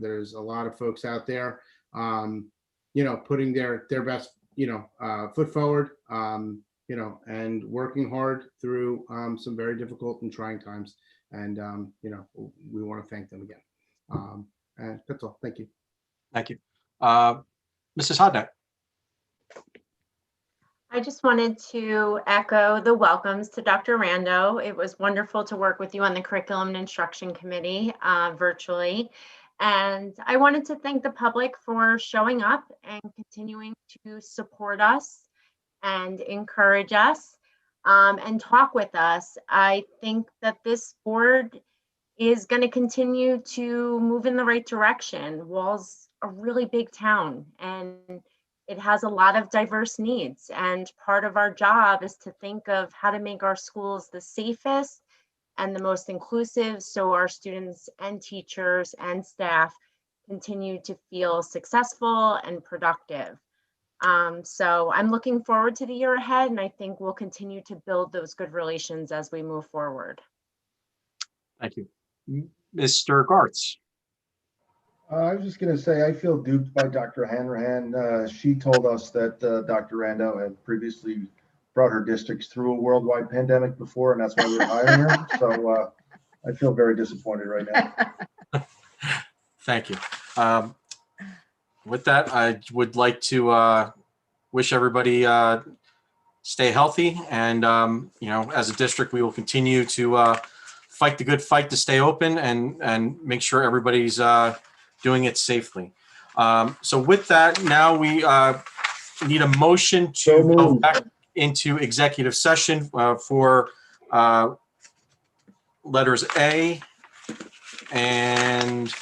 There's a lot of folks out there putting their best foot forward, and working hard through some very difficult and trying times. And, we want to thank them again. And that's all. Thank you. Thank you. Mrs. Hodnett. I just wanted to echo the welcomes to Dr. Rando. It was wonderful to work with you on the Curriculum and Instruction Committee virtually. And I wanted to thank the public for showing up and continuing to support us and encourage us and talk with us. I think that this board is going to continue to move in the right direction. Wall's a really big town and it has a lot of diverse needs. And part of our job is to think of how to make our schools the safest and the most inclusive so our students and teachers and staff continue to feel successful and productive. So I'm looking forward to the year ahead, and I think we'll continue to build those good relations as we move forward. Thank you. Mr. Gartz. I was just going to say, I feel duped by Dr. Hanrahan. She told us that Dr. Rando had previously brought her districts through a worldwide pandemic before, and that's why we were hiring her. So I feel very disappointed right now. Thank you. With that, I would like to wish everybody stay healthy. And, as a district, we will continue to fight the good fight to stay open and make sure everybody's doing it safely. So with that, now we need a motion to go back into executive session for letters A and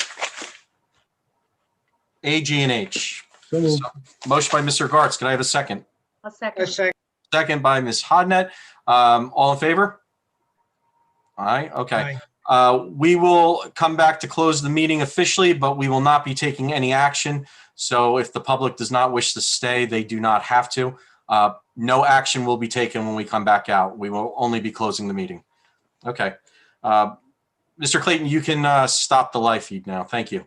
A, G, and H. So, motion by Mr. Gartz. Can I have a second? A second. Second by Ms. Hodnett. All in favor? Aye. Okay. Aye. We will come back to close the meeting officially, but we will not be taking any action. So if the public does not wish to stay, they do not have to. No action will be taken when we come back out. We will only be closing the meeting. Okay. Mr. Clayton, you can stop the live feed now. Thank you.